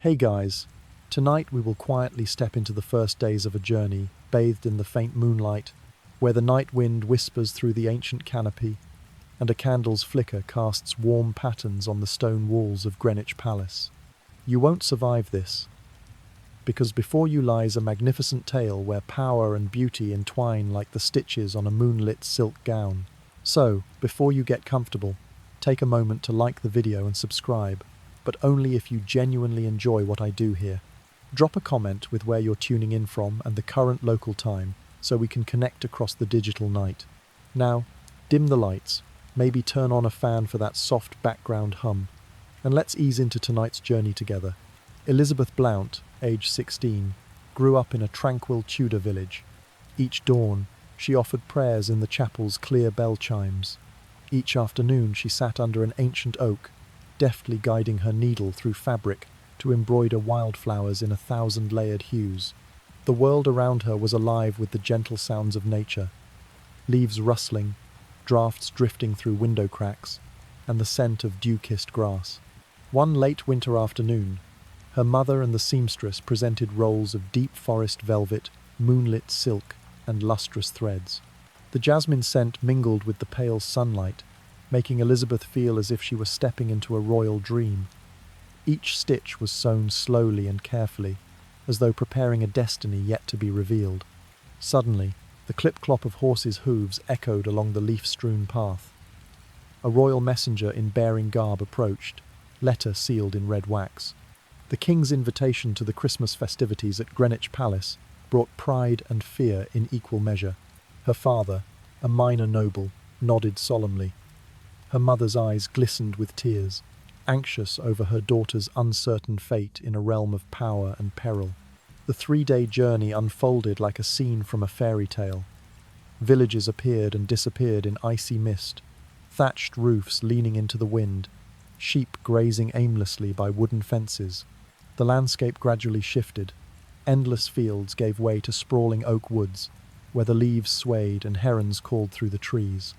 Hey guys, tonight we will quietly step into the first days of a journey, bathed in the faint moonlight, where the night wind whispers through the ancient canopy, and a candle's flicker casts warm patterns on the stone walls of Greenwich Palace. You won't survive this, because before you lies a magnificent tale where power and beauty entwine like the stitches on a moonlit silk gown. So, before you get comfortable, take a moment to like the video and subscribe, but only if you genuinely enjoy what I do here. Drop a comment with where you're tuning in from and the current local time so we can connect across the digital night. Now, dim the lights, maybe turn on a fan for that soft background hum, and let's ease into tonight's journey together. Elizabeth Blount, age 16, grew up in a tranquil Tudor village. Each dawn, she offered prayers in the chapel's clear bell chimes. Each afternoon she sat under an ancient oak, deftly guiding her needle through fabric to embroider wildflowers in 1,000 layered hues. The world around her was alive with the gentle sounds of nature, leaves rustling, drafts drifting through window cracks, and the scent of dew-kissed grass. One late winter afternoon, her mother and the seamstress presented rolls of deep forest velvet, moonlit silk, and lustrous threads. The jasmine scent mingled with the pale sunlight, making Elizabeth feel as if she were stepping into a royal dream. Each stitch was sewn slowly and carefully, as though preparing a destiny yet to be revealed. Suddenly, the clip-clop of horses' hooves echoed along the leaf-strewn path. A royal messenger in bearing garb approached, letter sealed in red wax. The king's invitation to the Christmas festivities at Greenwich Palace brought pride and fear in equal measure. Her father, a minor noble, nodded solemnly. Her mother's eyes glistened with tears, anxious over her daughter's uncertain fate in a realm of power and peril. The 3-day journey unfolded like a scene from a fairy tale. Villages appeared and disappeared in icy mist, thatched roofs leaning into the wind, sheep grazing aimlessly by wooden fences. The landscape gradually shifted. Endless fields gave way to sprawling oak woods, where the leaves swayed and herons called through the trees.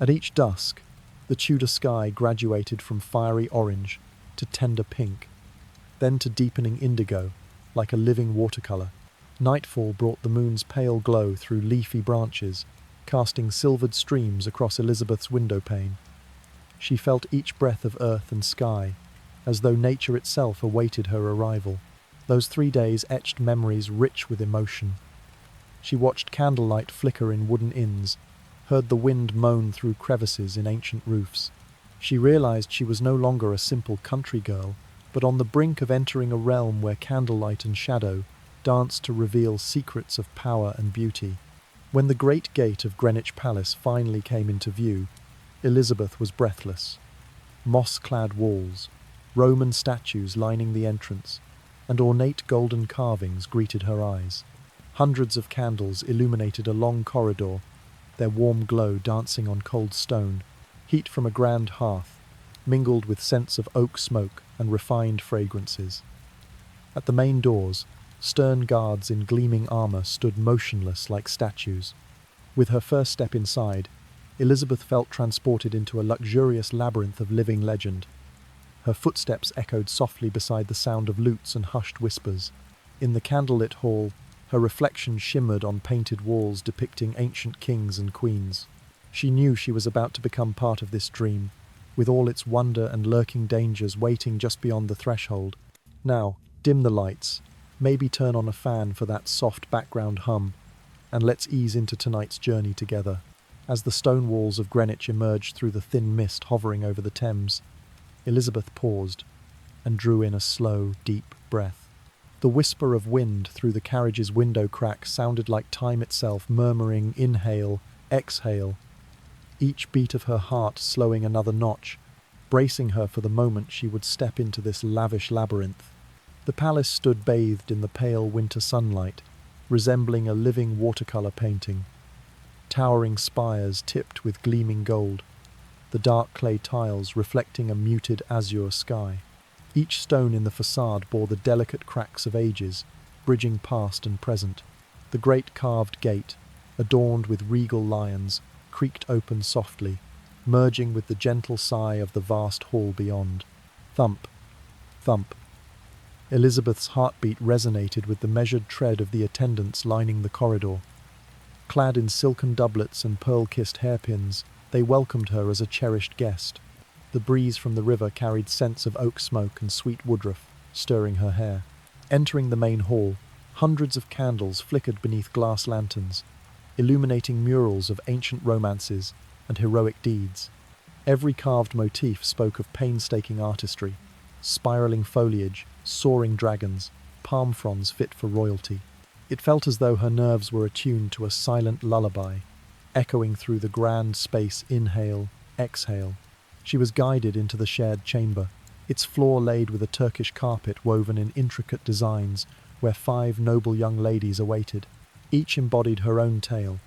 At each dusk, the Tudor sky graduated from fiery orange to tender pink, then to deepening indigo, like a living watercolor. Nightfall brought the moon's pale glow through leafy branches, casting silvered streams across Elizabeth's windowpane. She felt each breath of earth and sky, as though nature itself awaited her arrival. Those 3 days etched memories rich with emotion. She watched candlelight flicker in wooden inns, heard the wind moan through crevices in ancient roofs. She realized she was no longer a simple country girl, but on the brink of entering a realm where candlelight and shadow danced to reveal secrets of power and beauty. When the great gate of Greenwich Palace finally came into view, Elizabeth was breathless. Moss-clad walls, Roman statues lining the entrance, and ornate golden carvings greeted her eyes. Hundreds of candles illuminated a long corridor, their warm glow dancing on cold stone. Heat from a grand hearth mingled with scents of oak smoke and refined fragrances. At the main doors, stern guards in gleaming armor stood motionless like statues. With her first step inside, Elizabeth felt transported into a luxurious labyrinth of living legend. Her footsteps echoed softly beside the sound of lutes and hushed whispers. In the candlelit hall, her reflection shimmered on painted walls depicting ancient kings and queens. She knew she was about to become part of this dream, with all its wonder and lurking dangers waiting just beyond the threshold. Now, dim the lights, maybe turn on a fan for that soft background hum, and let's ease into tonight's journey together. As the stone walls of Greenwich emerged through the thin mist hovering over the Thames, Elizabeth paused and drew in a slow, deep breath. The whisper of wind through the carriage's window crack sounded like time itself murmuring inhale, exhale, each beat of her heart slowing another notch, bracing her for the moment she would step into this lavish labyrinth. The palace stood bathed in the pale winter sunlight, resembling a living watercolor painting. Towering spires tipped with gleaming gold, the dark clay tiles reflecting a muted azure sky. Each stone in the facade bore the delicate cracks of ages, bridging past and present. The great carved gate, adorned with regal lions, creaked open softly, merging with the gentle sigh of the vast hall beyond. Thump, thump. Elizabeth's heartbeat resonated with the measured tread of the attendants lining the corridor. Clad in silken doublets and pearl-kissed hairpins, they welcomed her as a cherished guest. The breeze from the river carried scents of oak smoke and sweet woodruff, stirring her hair. Entering the main hall, hundreds of candles flickered beneath glass lanterns, illuminating murals of ancient romances and heroic deeds. Every carved motif spoke of painstaking artistry, spiraling foliage, soaring dragons, palm fronds fit for royalty. It felt as though her nerves were attuned to a silent lullaby, echoing through the grand space inhale, exhale. She was guided into the shared chamber, its floor laid with a Turkish carpet woven in intricate designs, where 5 noble young ladies awaited. Each embodied her own tale,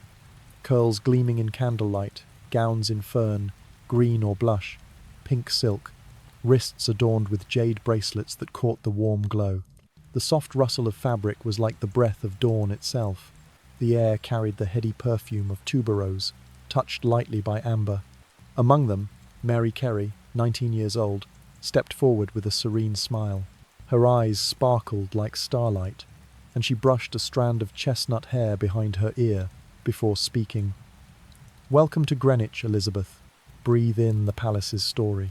curls gleaming in candlelight, gowns in fern, green or blush, pink silk, wrists adorned with jade bracelets that caught the warm glow. The soft rustle of fabric was like the breath of dawn itself. The air carried the heady perfume of tuberose, touched lightly by amber. Among them, Mary Carey, 19 years old, stepped forward with a serene smile. Her eyes sparkled like starlight, and she brushed a strand of chestnut hair behind her ear before speaking. "Welcome to Greenwich, Elizabeth. Breathe in the palace's story."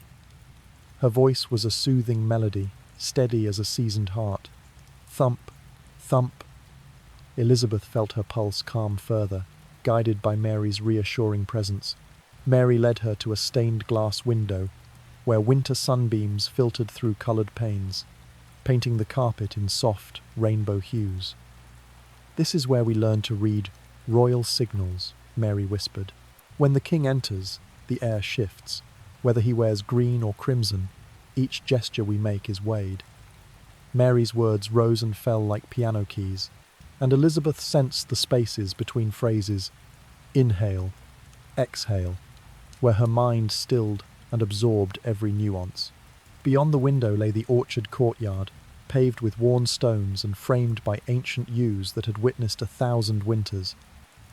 Her voice was a soothing melody, steady as a seasoned heart. Thump, thump. Elizabeth felt her pulse calm further, guided by Mary's reassuring presence. Mary led her to a stained glass window, where winter sunbeams filtered through coloured panes, painting the carpet in soft, rainbow hues. "This is where we learn to read royal signals," Mary whispered. "When the king enters, the air shifts. Whether he wears green or crimson, each gesture we make is weighed." Mary's words rose and fell like piano keys, and Elizabeth sensed the spaces between phrases, inhale, exhale, where her mind stilled and absorbed every nuance. Beyond the window lay the orchard courtyard, paved with worn stones and framed by ancient yews that had witnessed 1,000 winters.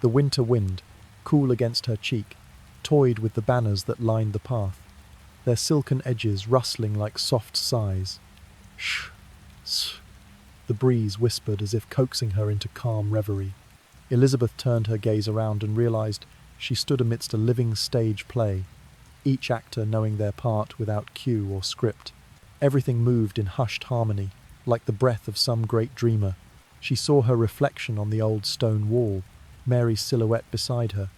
The winter wind, cool against her cheek, toyed with the banners that lined the path, their silken edges rustling like soft sighs. "Shh, shh," the breeze whispered as if coaxing her into calm reverie. Elizabeth turned her gaze around and realized she stood amidst a living stage play, each actor knowing their part without cue or script. Everything moved in hushed harmony, like the breath of some great dreamer. She saw her reflection on the old stone wall, Mary's silhouette beside her,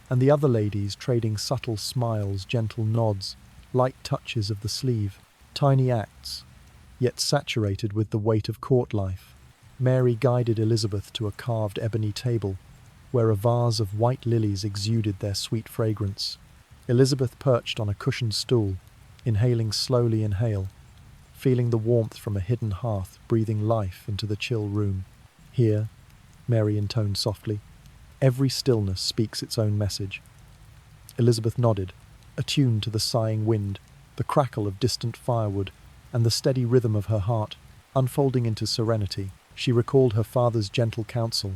and the other ladies trading subtle smiles, gentle nods, light touches of the sleeve, tiny acts, yet saturated with the weight of court life. Mary guided Elizabeth to a carved ebony table, where a vase of white lilies exuded their sweet fragrance. Elizabeth perched on a cushioned stool, inhaling slowly feeling the warmth from a hidden hearth breathing life into the chill room. "Here," Mary intoned softly, "every stillness speaks its own message." Elizabeth nodded, attuned to the sighing wind, the crackle of distant firewood, and the steady rhythm of her heart. Unfolding into serenity, she recalled her father's gentle counsel.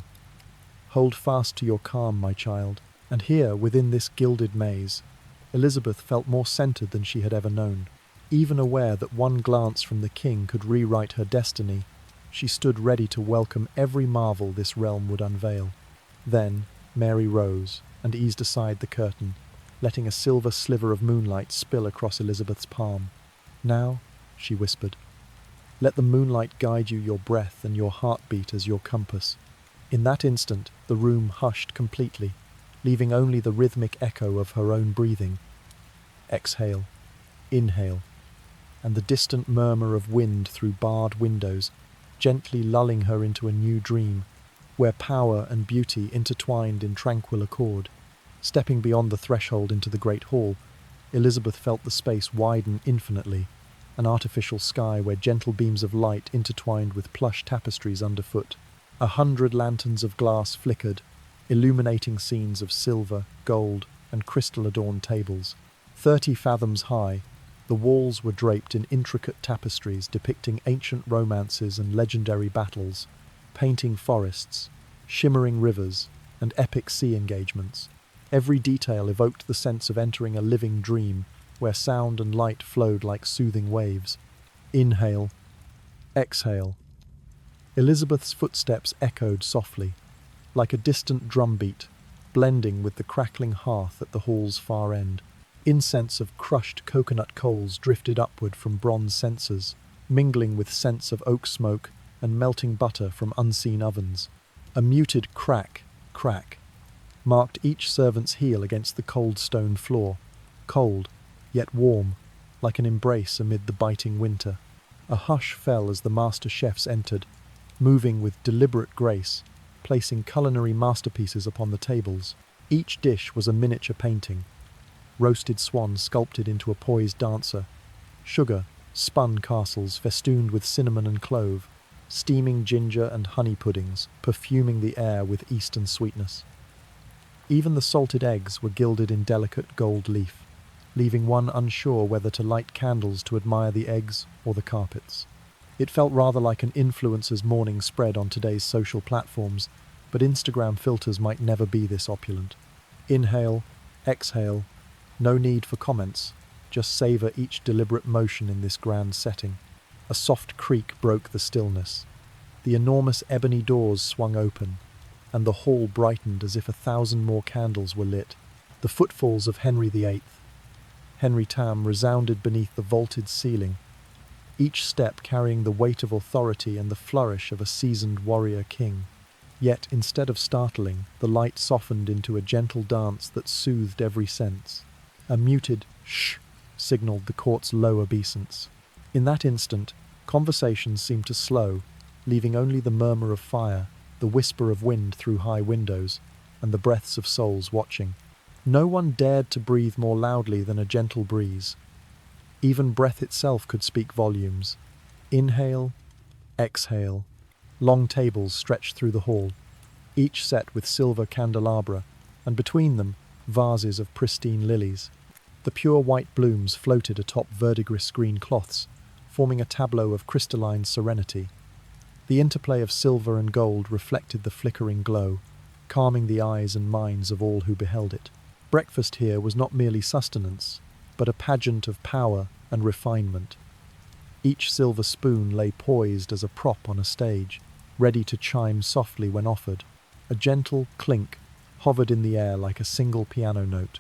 "Hold fast to your calm, my child." And here, within this gilded maze, Elizabeth felt more centered than she had ever known. Even aware that one glance from the king could rewrite her destiny, she stood ready to welcome every marvel this realm would unveil. Then Mary rose and eased aside the curtain, letting a silver sliver of moonlight spill across Elizabeth's palm. "Now," she whispered, "let the moonlight guide you, your breath and your heartbeat as your compass." In that instant, the room hushed completely, leaving only the rhythmic echo of her own breathing. Exhale, inhale, and the distant murmur of wind through barred windows, gently lulling her into a new dream, where power and beauty intertwined in tranquil accord. Stepping beyond the threshold into the great hall, Elizabeth felt the space widen infinitely, an artificial sky where gentle beams of light intertwined with plush tapestries underfoot. 100 lanterns of glass flickered, illuminating scenes of silver, gold, and crystal-adorned tables. 30 fathoms high, the walls were draped in intricate tapestries depicting ancient romances and legendary battles, painting forests, shimmering rivers, and epic sea engagements. Every detail evoked the sense of entering a living dream where sound and light flowed like soothing waves. Inhale, Exhale. Elizabeth's footsteps echoed softly, like a distant drumbeat, blending with the crackling hearth at the hall's far end. Incense of crushed coconut coals drifted upward from bronze censers, mingling with scents of oak smoke and melting butter from unseen ovens. A muted crack, crack, marked each servant's heel against the cold stone floor, cold, yet warm, like an embrace amid the biting winter. A hush fell as the master chefs entered, moving with deliberate grace, placing culinary masterpieces upon the tables. Each dish was a miniature painting: roasted swan sculpted into a poised dancer, sugar, spun castles festooned with cinnamon and clove, steaming ginger and honey puddings, perfuming the air with eastern sweetness. Even the salted eggs were gilded in delicate gold leaf, leaving one unsure whether to light candles to admire the eggs or the carpets. It felt rather like an influencer's morning spread on today's social platforms, but Instagram filters might never be this opulent. Inhale, exhale, no need for comments, just savor each deliberate motion in this grand setting. A soft creak broke the stillness. The enormous ebony doors swung open, and the hall brightened as if 1,000 more candles were lit. The footfalls of Henry VIII, Henry VIII, resounded beneath the vaulted ceiling, each step carrying the weight of authority and the flourish of a seasoned warrior king. Yet, instead of startling, the light softened into a gentle dance that soothed every sense. A muted shh signaled the court's low obeisance. In that instant, conversations seemed to slow, leaving only the murmur of fire, the whisper of wind through high windows, and the breaths of souls watching. No one dared to breathe more loudly than a gentle breeze. Even breath itself could speak volumes. Inhale, exhale. Long tables stretched through the hall, each set with silver candelabra, and between them, vases of pristine lilies. The pure white blooms floated atop verdigris green cloths, forming a tableau of crystalline serenity. The interplay of silver and gold reflected the flickering glow, calming the eyes and minds of all who beheld it. Breakfast here was not merely sustenance, but a pageant of power and refinement. Each silver spoon lay poised as a prop on a stage, ready to chime softly when offered. A gentle clink hovered in the air like a single piano note.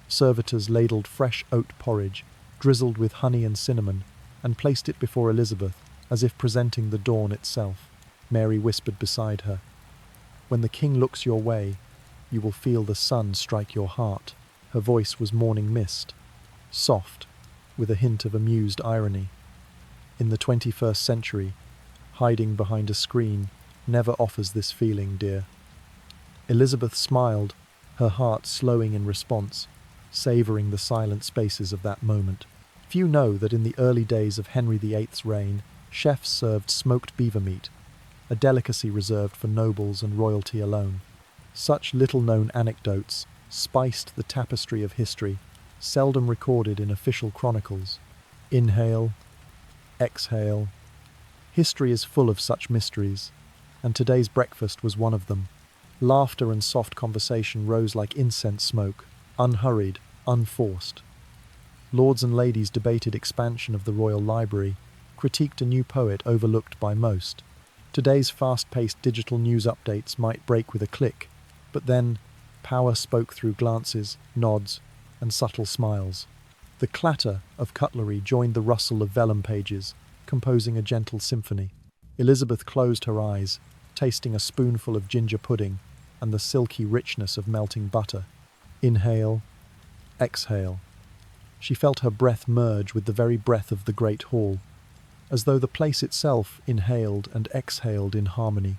Servitors ladled fresh oat porridge, drizzled with honey and cinnamon, and placed it before Elizabeth, as if presenting the dawn itself. Mary whispered beside her, "When the king looks your way, you will feel the sun strike your heart." Her voice was morning mist, soft, with a hint of amused irony. In the 21st century, hiding behind a screen never offers this feeling, dear. Elizabeth smiled, her heart slowing in response, savouring the silent spaces of that moment. Few know that in the early days of Henry VIII's reign, chefs served smoked beaver meat, a delicacy reserved for nobles and royalty alone. Such little-known anecdotes spiced the tapestry of history, seldom recorded in official chronicles. Inhale, exhale. History is full of such mysteries, and today's breakfast was one of them. Laughter and soft conversation rose like incense smoke, unhurried, unforced. Lords and ladies debated expansion of the royal library, critiqued a new poet overlooked by most. Today's fast-paced digital news updates might break with a click, but then power spoke through glances, nods, and subtle smiles. The clatter of cutlery joined the rustle of vellum pages, composing a gentle symphony. Elizabeth closed her eyes, tasting a spoonful of ginger pudding and the silky richness of melting butter. Inhale, exhale. She felt her breath merge with the very breath of the great hall, as though the place itself inhaled and exhaled in harmony.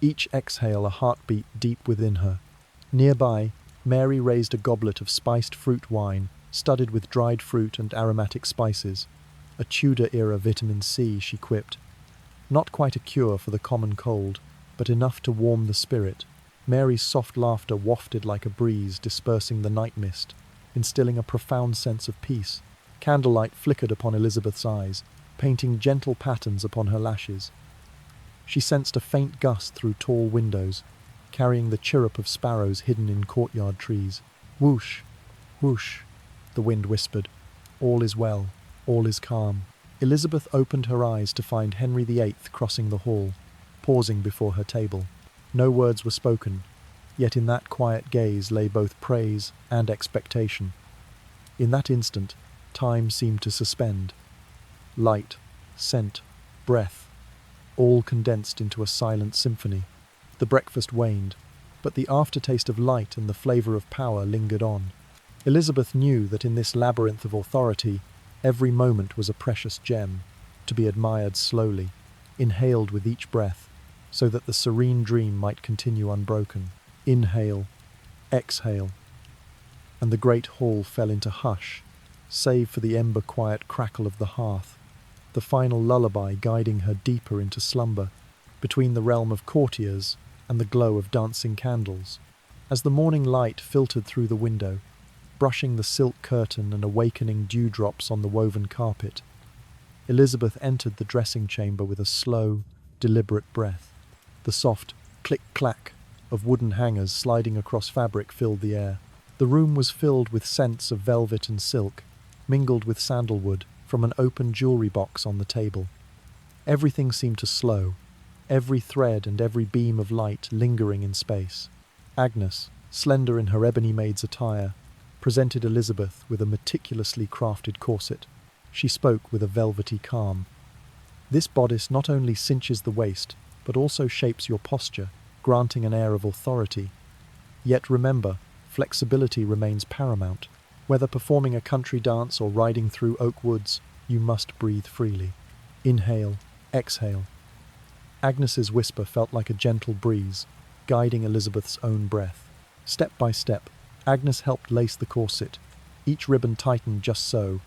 Each exhale a heartbeat deep within her. Nearby, Mary raised a goblet of spiced fruit wine, studded with dried fruit and aromatic spices. A Tudor-era vitamin C, she quipped. Not quite a cure for the common cold, but enough to warm the spirit. Mary's soft laughter wafted like a breeze, dispersing the night mist, instilling a profound sense of peace. Candlelight flickered upon Elizabeth's eyes, painting gentle patterns upon her lashes. She sensed a faint gust through tall windows, carrying the chirrup of sparrows hidden in courtyard trees. Whoosh, whoosh, the wind whispered. All is well, all is calm. Elizabeth opened her eyes to find Henry VIII crossing the hall, pausing before her table. No words were spoken, yet in that quiet gaze lay both praise and expectation. In that instant, time seemed to suspend. Light, scent, breath, all condensed into a silent symphony. The breakfast waned, but the aftertaste of light and the flavour of power lingered on. Elizabeth knew that in this labyrinth of authority, every moment was a precious gem, to be admired slowly, inhaled with each breath, so that the serene dream might continue unbroken. Inhale, exhale, and the great hall fell into hush, save for the ember-quiet crackle of the hearth, the final lullaby guiding her deeper into slumber, between the realm of courtiers and the glow of dancing candles. As the morning light filtered through the window, brushing the silk curtain and awakening dewdrops on the woven carpet, Elizabeth entered the dressing chamber with a slow, deliberate breath. The soft click-clack of wooden hangers sliding across fabric filled the air. The room was filled with scents of velvet and silk, mingled with sandalwood from an open jewellery box on the table. Everything seemed to slow, every thread and every beam of light lingering in space. Agnes, slender in her ebony maid's attire, presented Elizabeth with a meticulously crafted corset. She spoke with a velvety calm. "This bodice not only cinches the waist, but also shapes your posture, granting an air of authority. Yet remember, flexibility remains paramount. Whether performing a country dance or riding through oak woods, you must breathe freely. Inhale, exhale." Agnes's whisper felt like a gentle breeze, guiding Elizabeth's own breath. Step by step, Agnes helped lace the corset, each ribbon tightened just so,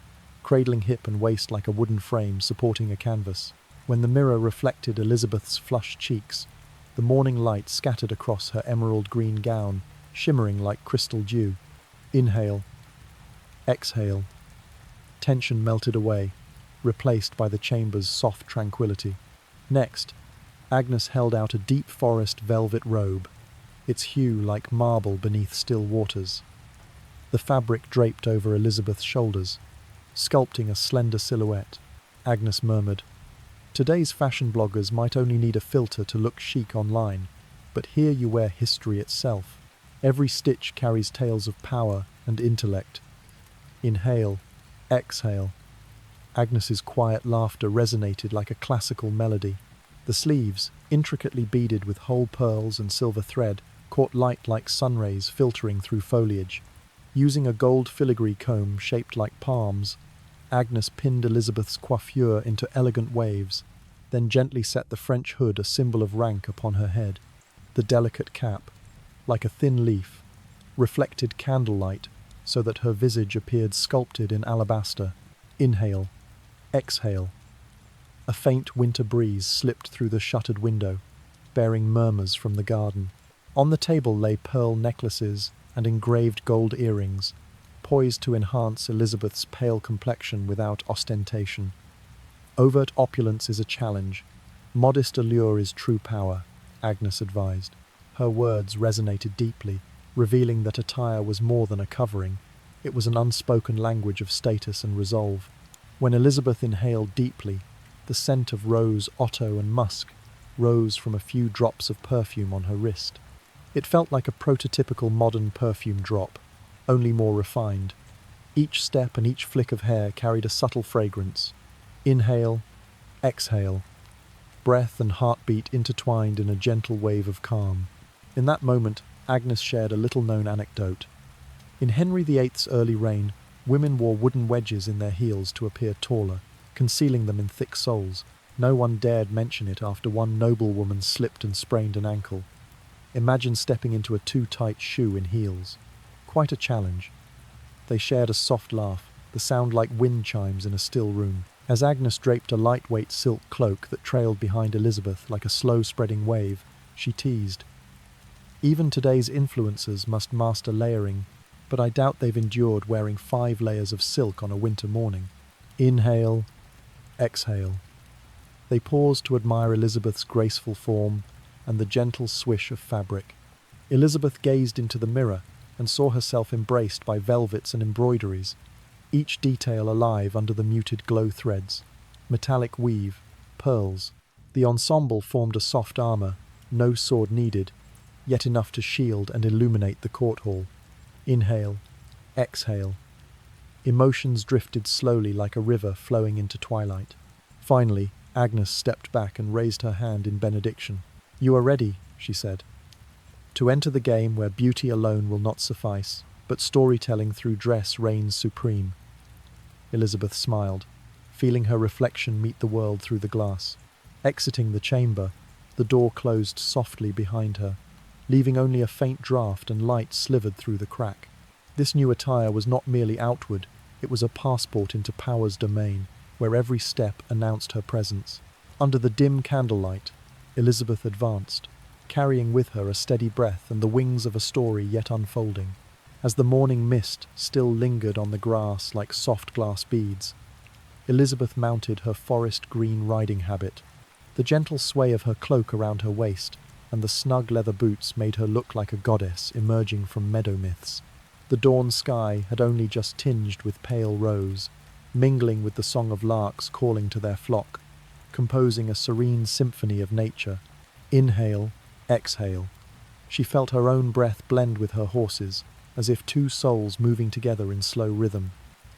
cradling hip and waist like a wooden frame supporting a canvas. When the mirror reflected Elizabeth's flushed cheeks, the morning light scattered across her emerald green gown, shimmering like crystal dew. Inhale, exhale. Tension melted away, replaced by the chamber's soft tranquility. Next, Agnes held out a deep forest velvet robe, its hue like marble beneath still waters. The fabric draped over Elizabeth's shoulders, sculpting a slender silhouette. Agnes murmured, "Today's fashion bloggers might only need a filter to look chic online, but here you wear history itself. Every stitch carries tales of power and intellect." Inhale, exhale. Agnes's quiet laughter resonated like a classical melody. The sleeves, intricately beaded with whole pearls and silver thread, caught light like sunrays filtering through foliage. Using a gold filigree comb shaped like palms, Agnes pinned Elizabeth's coiffure into elegant waves, then gently set the French hood, a symbol of rank, upon her head. The delicate cap, like a thin leaf, reflected candlelight so that her visage appeared sculpted in alabaster. Inhale, exhale. A faint winter breeze slipped through the shuttered window, bearing murmurs from the garden. On the table lay pearl necklaces and engraved gold earrings, poised to enhance Elizabeth's pale complexion without ostentation. Overt opulence is a challenge. Modest allure is true power, Agnes advised. Her words resonated deeply, revealing that attire was more than a covering. It was an unspoken language of status and resolve. When Elizabeth inhaled deeply, the scent of rose, otto, and musk rose from a few drops of perfume on her wrist. It felt like a prototypical modern perfume drop, only more refined. Each step and each flick of hair carried a subtle fragrance. Inhale, exhale. Breath and heartbeat intertwined in a gentle wave of calm. In that moment, Agnes shared a little-known anecdote. In Henry VIII's early reign, women wore wooden wedges in their heels to appear taller, concealing them in thick soles. No one dared mention it after one noblewoman slipped and sprained an ankle. Imagine stepping into a too-tight shoe in heels. Quite a challenge. They shared a soft laugh, the sound like wind chimes in a still room. As Agnes draped a lightweight silk cloak that trailed behind Elizabeth like a slow-spreading wave, she teased, "Even today's influencers must master layering, but I doubt they've endured wearing 5 layers of silk on a winter morning." Inhale, exhale. They paused to admire Elizabeth's graceful form and the gentle swish of fabric. Elizabeth gazed into the mirror and saw herself embraced by velvets and embroideries, each detail alive under the muted glow threads. metallic weave, pearls. The ensemble formed a soft armor, no sword needed, yet enough to shield and illuminate the court hall. Inhale, exhale. Emotions drifted slowly like a river flowing into twilight. Finally, Agnes stepped back and raised her hand in benediction. "You are ready," she said, "to enter the game where beauty alone will not suffice, but storytelling through dress reigns supreme." Elizabeth smiled, feeling her reflection meet the world through the glass. Exiting the chamber, the door closed softly behind her, leaving only a faint draught and light slivered through the crack. This new attire was not merely outward, it was a passport into power's domain, where every step announced her presence. Under the dim candlelight, Elizabeth advanced, carrying with her a steady breath and the wings of a story yet unfolding. As the morning mist still lingered on the grass like soft glass beads, Elizabeth mounted her forest green riding habit. The gentle sway of her cloak around her waist and the snug leather boots made her look like a goddess emerging from meadow myths. The dawn sky had only just tinged with pale rose, mingling with the song of larks calling to their flock, composing a serene symphony of nature. Inhale, exhale. She felt her own breath blend with her horse's, as if two souls moving together in slow rhythm.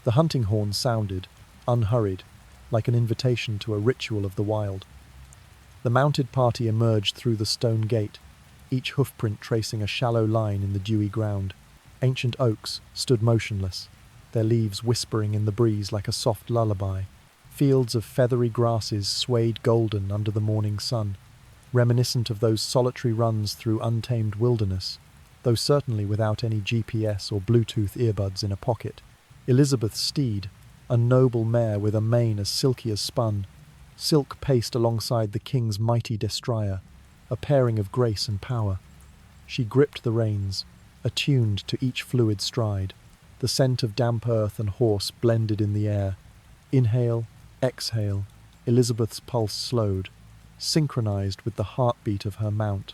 The hunting horn sounded, unhurried, like an invitation to a ritual of the wild. The mounted party emerged through the stone gate, each hoofprint tracing a shallow line in the dewy ground. Ancient oaks stood motionless, their leaves whispering in the breeze like a soft lullaby. Fields of feathery grasses swayed golden under the morning sun, reminiscent of those solitary runs through untamed wilderness, though certainly without any GPS or Bluetooth earbuds in a pocket. Elizabeth's steed, a noble mare with a mane as silky as spun, silk paced alongside the king's mighty destrier, a pairing of grace and power. She gripped the reins, attuned to each fluid stride. The scent of damp earth and horse blended in the air. Inhale, exhale. Elizabeth's pulse slowed, synchronized with the heartbeat of her mount.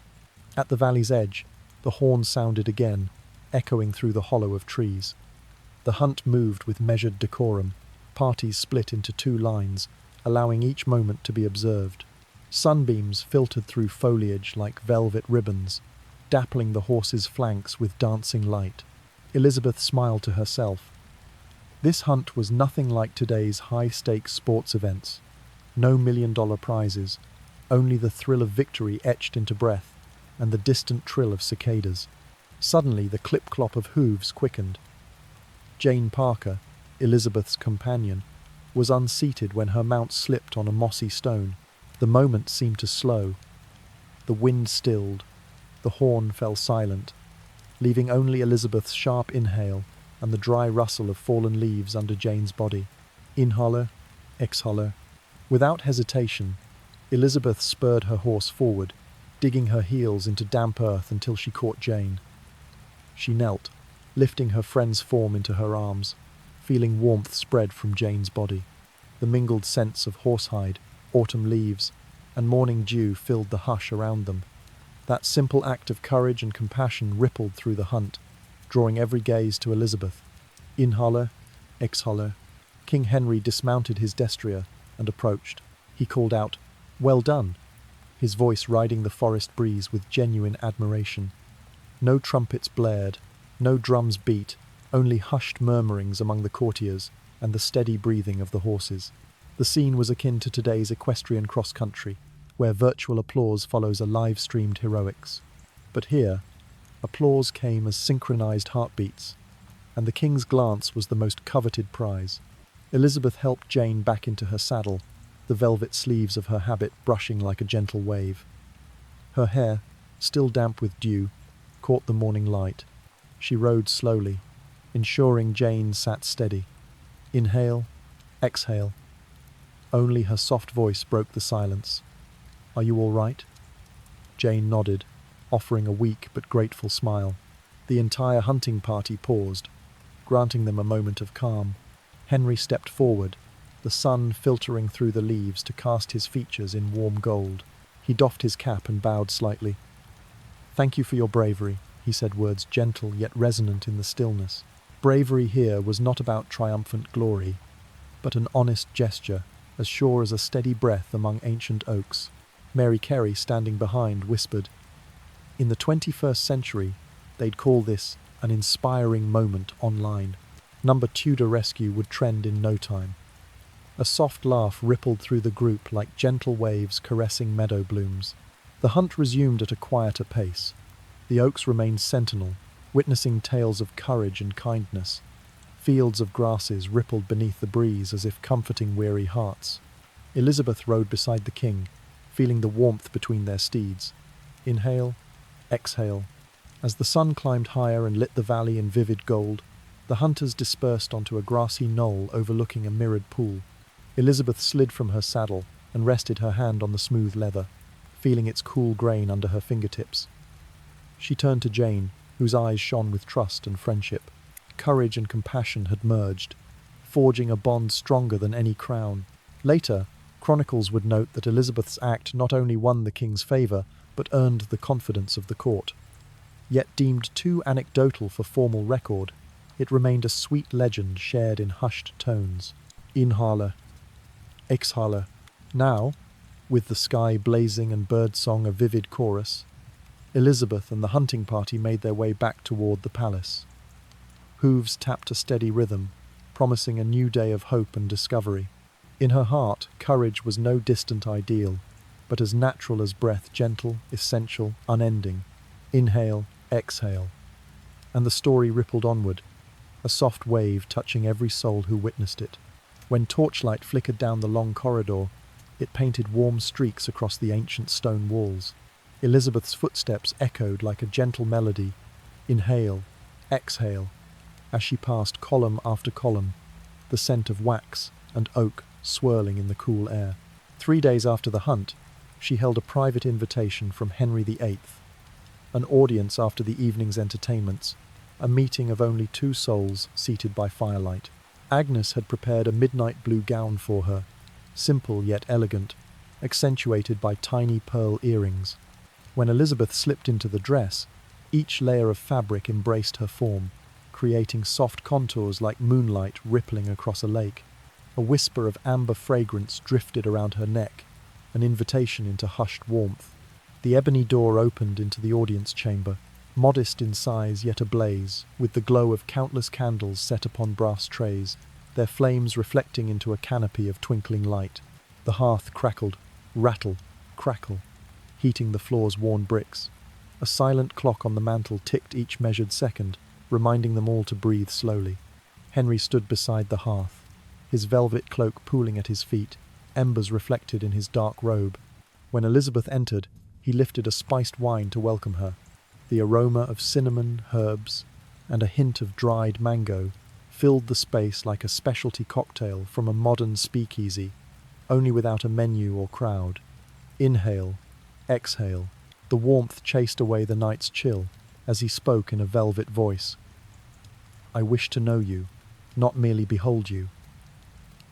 At the valley's edge, the horn sounded again, echoing through the hollow of trees. The hunt moved with measured decorum, parties split into two lines, allowing each moment to be observed. Sunbeams filtered through foliage like velvet ribbons, dappling the horse's flanks with dancing light. Elizabeth smiled to herself. This hunt was nothing like today's high-stakes sports events. No million-dollar prizes, only the thrill of victory etched into breath and the distant trill of cicadas. Suddenly, the clip-clop of hooves quickened. Jane Parker, Elizabeth's companion, was unseated when her mount slipped on a mossy stone. The moment seemed to slow. The wind stilled. The horn fell silent, leaving only Elizabeth's sharp inhale and the dry rustle of fallen leaves under Jane's body. Inhaler, exhaler. Without hesitation, Elizabeth spurred her horse forward, digging her heels into damp earth until she caught Jane. She knelt, lifting her friend's form into her arms, feeling warmth spread from Jane's body. The mingled scents of horsehide, autumn leaves, and morning dew filled the hush around them. That simple act of courage and compassion rippled through the hunt, drawing every gaze to Elizabeth. Inhaler, exhaler. King Henry dismounted his destrier and approached. He called out, "Well done," his voice riding the forest breeze with genuine admiration. No trumpets blared, no drums beat, only hushed murmurings among the courtiers and the steady breathing of the horses. The scene was akin to today's equestrian cross-country, where virtual applause follows a live-streamed heroics. But here, applause came as synchronized heartbeats, and the king's glance was the most coveted prize. Elizabeth helped Jane back into her saddle, the velvet sleeves of her habit brushing like a gentle wave. Her hair, still damp with dew, caught the morning light. She rode slowly, ensuring Jane sat steady. Inhale, exhale. Only her soft voice broke the silence. "Are you all right?" Jane nodded, offering a weak but grateful smile. The entire hunting party paused, granting them a moment of calm. Henry stepped forward, the sun filtering through the leaves to cast his features in warm gold. He doffed his cap and bowed slightly. "Thank you for your bravery," he said, words gentle yet resonant in the stillness. Bravery here was not about triumphant glory, but an honest gesture, as sure as a steady breath among ancient oaks. Mary Carey, standing behind, whispered, "In the 21st century, they'd call this an inspiring moment online. Number Tudor rescue would trend in no time." A soft laugh rippled through the group like gentle waves caressing meadow blooms. The hunt resumed at a quieter pace. The oaks remained sentinel, witnessing tales of courage and kindness. Fields of grasses rippled beneath the breeze as if comforting weary hearts. Elizabeth rode beside the king, feeling the warmth between their steeds. Inhale, exhale. As the sun climbed higher and lit the valley in vivid gold, the hunters dispersed onto a grassy knoll overlooking a mirrored pool. Elizabeth slid from her saddle and rested her hand on the smooth leather, feeling its cool grain under her fingertips. She turned to Jane, whose eyes shone with trust and friendship. Courage and compassion had merged, forging a bond stronger than any crown. Later, chronicles would note that Elizabeth's act not only won the king's favour, but earned the confidence of the court. Yet deemed too anecdotal for formal record, it remained a sweet legend shared in hushed tones. Inhale, exhale. Now, with the sky blazing and birdsong a vivid chorus, Elizabeth and the hunting party made their way back toward the palace. Hooves tapped a steady rhythm, promising a new day of hope and discovery. In her heart, courage was no distant ideal, but as natural as breath, gentle, essential, unending. Inhale, exhale. And the story rippled onward, a soft wave touching every soul who witnessed it. When torchlight flickered down the long corridor, it painted warm streaks across the ancient stone walls. Elizabeth's footsteps echoed like a gentle melody. Inhale, exhale. As she passed column after column, the scent of wax and oak swirling in the cool air. 3 days after the hunt, she held a private invitation from Henry VIII, an audience after the evening's entertainments, a meeting of only 2 souls seated by firelight. Agnes had prepared a midnight blue gown for her, simple yet elegant, accentuated by tiny pearl earrings. When Elizabeth slipped into the dress, each layer of fabric embraced her form, creating soft contours like moonlight rippling across a lake. A whisper of amber fragrance drifted around her neck, an invitation into hushed warmth. The ebony door opened into the audience chamber, modest in size yet ablaze, with the glow of countless candles set upon brass trays, their flames reflecting into a canopy of twinkling light. The hearth crackled, rattle, crackle, heating the floor's worn bricks. A silent clock on the mantel ticked each measured second, reminding them all to breathe slowly. Henry stood beside the hearth, his velvet cloak pooling at his feet, embers reflected in his dark robe. When Elizabeth entered, he lifted a spiced wine to welcome her. The aroma of cinnamon, herbs, and a hint of dried mango filled the space like a specialty cocktail from a modern speakeasy, only without a menu or crowd. Inhale, exhale. The warmth chased away the night's chill as he spoke in a velvet voice. "I wish to know you, not merely behold you."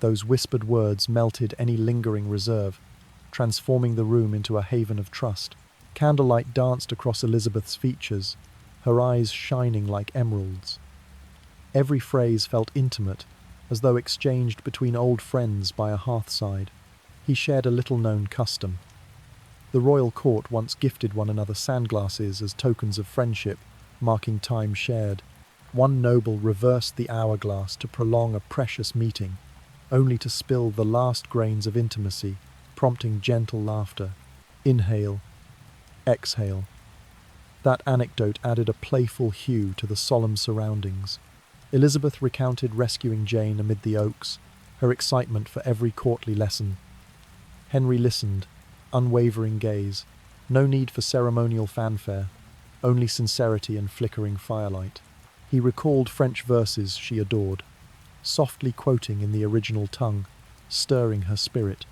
Those whispered words melted any lingering reserve, transforming the room into a haven of trust. Candlelight danced across Elizabeth's features, her eyes shining like emeralds. Every phrase felt intimate, as though exchanged between old friends by a hearthside. He shared a little-known custom. The royal court once gifted one another sandglasses as tokens of friendship, marking time shared. One noble reversed the hourglass to prolong a precious meeting, only to spill the last grains of intimacy, prompting gentle laughter. Inhale, exhale. That anecdote added a playful hue to the solemn surroundings. Elizabeth recounted rescuing Jane amid the oaks, her excitement for every courtly lesson. Henry listened, unwavering gaze. No need for ceremonial fanfare, only sincerity and flickering firelight. He recalled French verses she adored, softly quoting in the original tongue, stirring her spirit.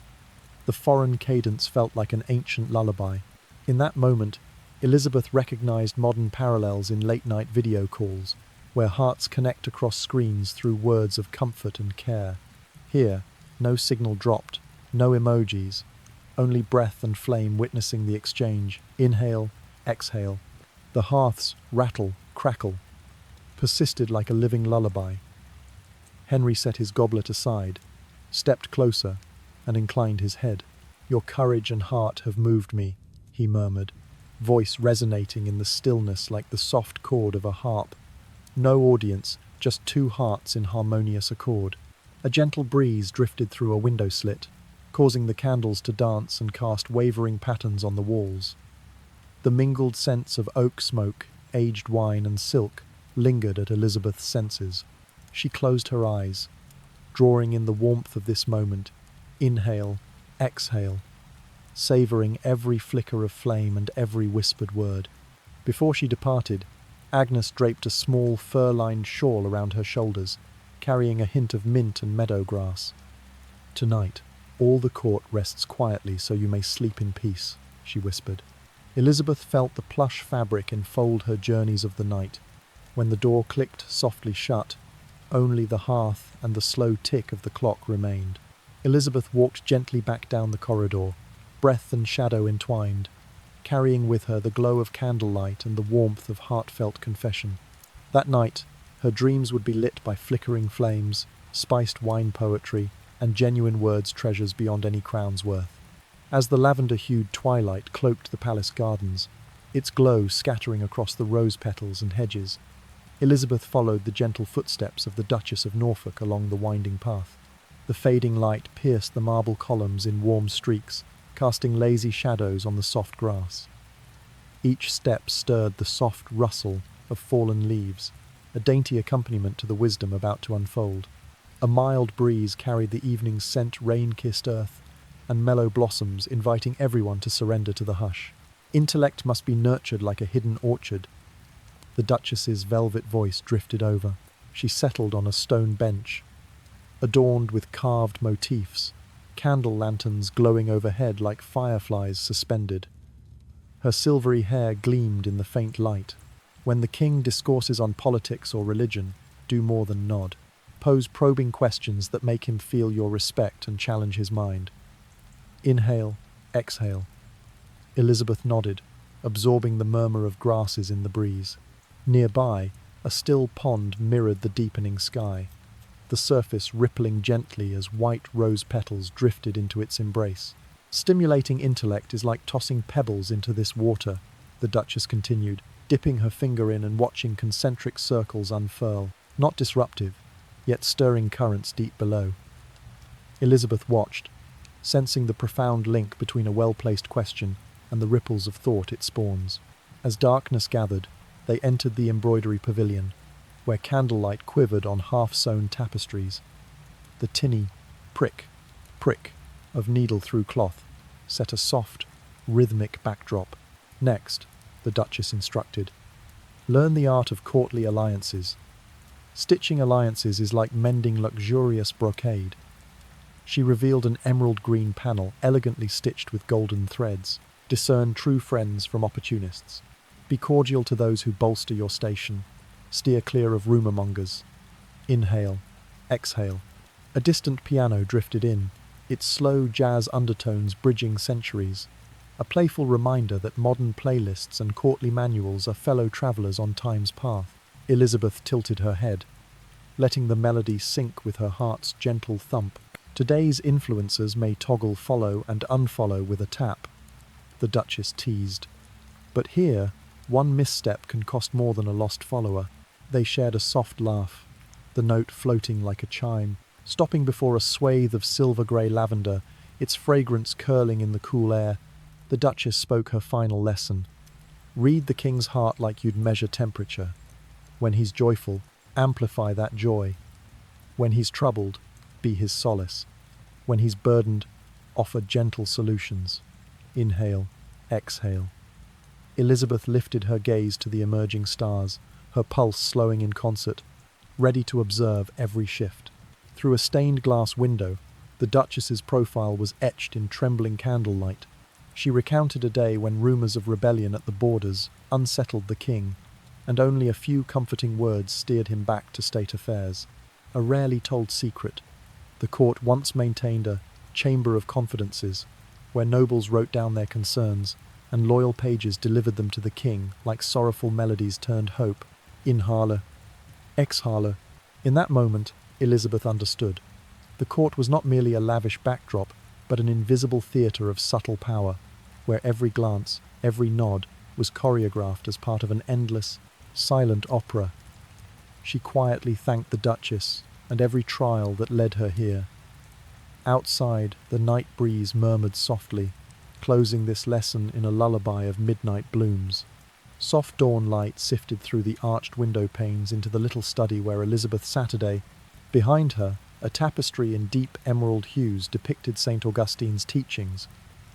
The foreign cadence felt like an ancient lullaby. In that moment, Elizabeth recognized modern parallels in late-night video calls, where hearts connect across screens through words of comfort and care. Here, no signal dropped, no emojis, only breath and flame witnessing the exchange. Inhale, exhale. The hearth's rattle, crackle, persisted like a living lullaby. Henry set his goblet aside, stepped closer, and inclined his head. "Your courage and heart have moved me," he murmured, voice resonating in the stillness like the soft chord of a harp. No audience, just two hearts in harmonious accord. A gentle breeze drifted through a window slit, causing the candles to dance and cast wavering patterns on the walls. The mingled scents of oak smoke, aged wine and silk lingered at Elizabeth's senses. She closed her eyes, drawing in the warmth of this moment. Inhale, exhale, savouring every flicker of flame and every whispered word. Before she departed, Agnes draped a small fur-lined shawl around her shoulders, carrying a hint of mint and meadow grass. "Tonight, all the court rests quietly so you may sleep in peace," she whispered. Elizabeth felt the plush fabric enfold her journeys of the night. When the door clicked softly shut, only the hearth and the slow tick of the clock remained. Elizabeth walked gently back down the corridor, breath and shadow entwined, carrying with her the glow of candlelight and the warmth of heartfelt confession. That night, her dreams would be lit by flickering flames, spiced wine poetry, and genuine words treasures beyond any crown's worth. As the lavender-hued twilight cloaked the palace gardens, its glow scattering across the rose petals and hedges, Elizabeth followed the gentle footsteps of the Duchess of Norfolk along the winding path. The fading light pierced the marble columns in warm streaks, casting lazy shadows on the soft grass. Each step stirred the soft rustle of fallen leaves, a dainty accompaniment to the wisdom about to unfold. A mild breeze carried the evening's scent rain-kissed earth and mellow blossoms, inviting everyone to surrender to the hush. Intellect must be nurtured like a hidden orchard. The Duchess's velvet voice drifted over. She settled on a stone bench, adorned with carved motifs, candle lanterns glowing overhead like fireflies suspended. Her silvery hair gleamed in the faint light. When the king discourses on politics or religion, do more than nod. Pose probing questions that make him feel your respect and challenge his mind. Inhale, exhale. Elizabeth nodded, absorbing the murmur of grasses in the breeze. Nearby, a still pond mirrored the deepening sky, the surface rippling gently as white rose petals drifted into its embrace. "Stimulating intellect is like tossing pebbles into this water," the Duchess continued, dipping her finger in and watching concentric circles unfurl, not disruptive, yet stirring currents deep below. Elizabeth watched, sensing the profound link between a well-placed question and the ripples of thought it spawns. As darkness gathered, they entered the embroidery pavilion, where candlelight quivered on half-sewn tapestries. The tinny prick, prick of needle through cloth set a soft, rhythmic backdrop. "Next," the Duchess instructed, "learn the art of courtly alliances. Stitching alliances is like mending luxurious brocade." She revealed an emerald green panel elegantly stitched with golden threads. "Discern true friends from opportunists. Be cordial to those who bolster your station. Steer clear of rumour-mongers." Inhale, exhale. A distant piano drifted in, its slow jazz undertones bridging centuries. A playful reminder that modern playlists and courtly manuals are fellow travellers on time's path. Elizabeth tilted her head, letting the melody sync with her heart's gentle thump. "Today's influencers may toggle follow and unfollow with a tap," the Duchess teased. "But here, one misstep can cost more than a lost follower." They shared a soft laugh, the note floating like a chime, stopping before a swathe of silver-grey lavender, its fragrance curling in the cool air. The Duchess spoke her final lesson. "Read the king's heart like you'd measure temperature. When he's joyful, amplify that joy. When he's troubled, be his solace. When he's burdened, offer gentle solutions. Inhale, exhale." Elizabeth lifted her gaze to the emerging stars, her pulse slowing in concert, ready to observe every shift. Through a stained glass window, the Duchess's profile was etched in trembling candlelight. She recounted a day when rumours of rebellion at the borders unsettled the king, and only a few comforting words steered him back to state affairs. A rarely told secret. The court once maintained a chamber of confidences, where nobles wrote down their concerns, and loyal pages delivered them to the king like sorrowful melodies turned hope. Inhale, exhale. In that moment, Elizabeth understood. The court was not merely a lavish backdrop, but an invisible theatre of subtle power, where every glance, every nod, was choreographed as part of an endless, silent opera. She quietly thanked the Duchess and every trial that led her here. Outside, the night breeze murmured softly, closing this lesson in a lullaby of midnight blooms. Soft dawn light sifted through the arched window panes into the little study where Elizabeth Saturday. Behind her, a tapestry in deep emerald hues depicted St. Augustine's teachings,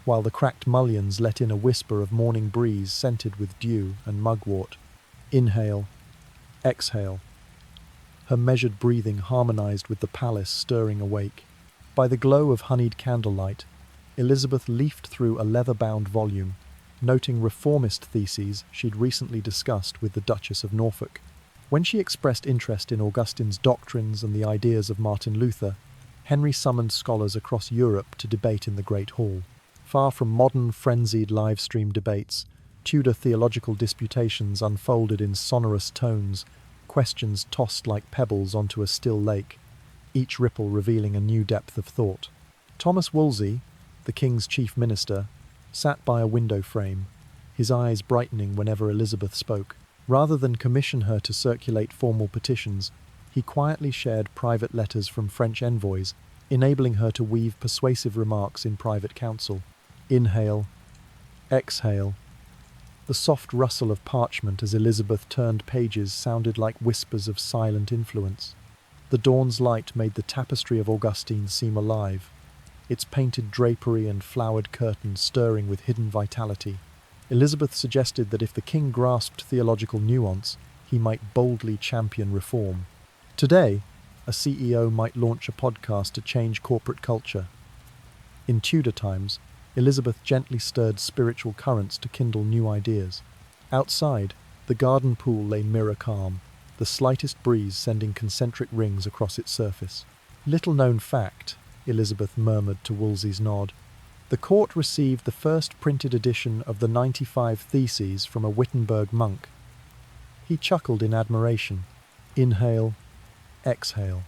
while the cracked mullions let in a whisper of morning breeze scented with dew and mugwort. Inhale, exhale. Her measured breathing harmonized with the palace stirring awake. By the glow of honeyed candlelight, Elizabeth leafed through a leather-bound volume, noting reformist theses she'd recently discussed with the Duchess of Norfolk. When she expressed interest in Augustine's doctrines and the ideas of Martin Luther, Henry summoned scholars across Europe to debate in the Great Hall. Far from modern, frenzied live-stream debates, Tudor theological disputations unfolded in sonorous tones, questions tossed like pebbles onto a still lake, each ripple revealing a new depth of thought. Thomas Wolsey, the king's chief minister, sat by a window frame, his eyes brightening whenever Elizabeth spoke. Rather than commission her to circulate formal petitions, he quietly shared private letters from French envoys, enabling her to weave persuasive remarks in private council. Inhale, exhale. The soft rustle of parchment as Elizabeth turned pages sounded like whispers of silent influence. The dawn's light made the tapestry of Augustine seem alive, its painted drapery and flowered curtains stirring with hidden vitality. Elizabeth suggested that if the king grasped theological nuance, he might boldly champion reform. Today, a CEO might launch a podcast to change corporate culture. In Tudor times, Elizabeth gently stirred spiritual currents to kindle new ideas. Outside, the garden pool lay mirror calm, the slightest breeze sending concentric rings across its surface. Little known fact, Elizabeth murmured to Wolsey's nod. The court received the first printed edition of the 95 Theses from a Wittenberg monk. He chuckled in admiration. Inhale, exhale.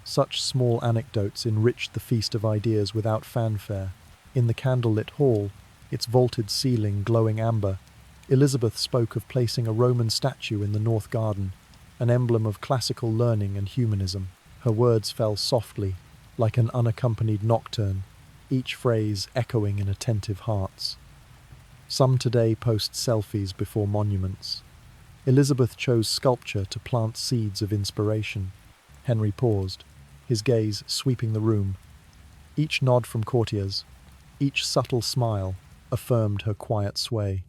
Such small anecdotes enriched the feast of ideas without fanfare. In the candlelit hall, its vaulted ceiling glowing amber, Elizabeth spoke of placing a Roman statue in the north garden, an emblem of classical learning and humanism. Her words fell softly, like an unaccompanied nocturne, each phrase echoing in attentive hearts. Some today post selfies before monuments. Elizabeth chose sculpture to plant seeds of inspiration. Henry paused, his gaze sweeping the room. Each nod from courtiers, each subtle smile, affirmed her quiet sway.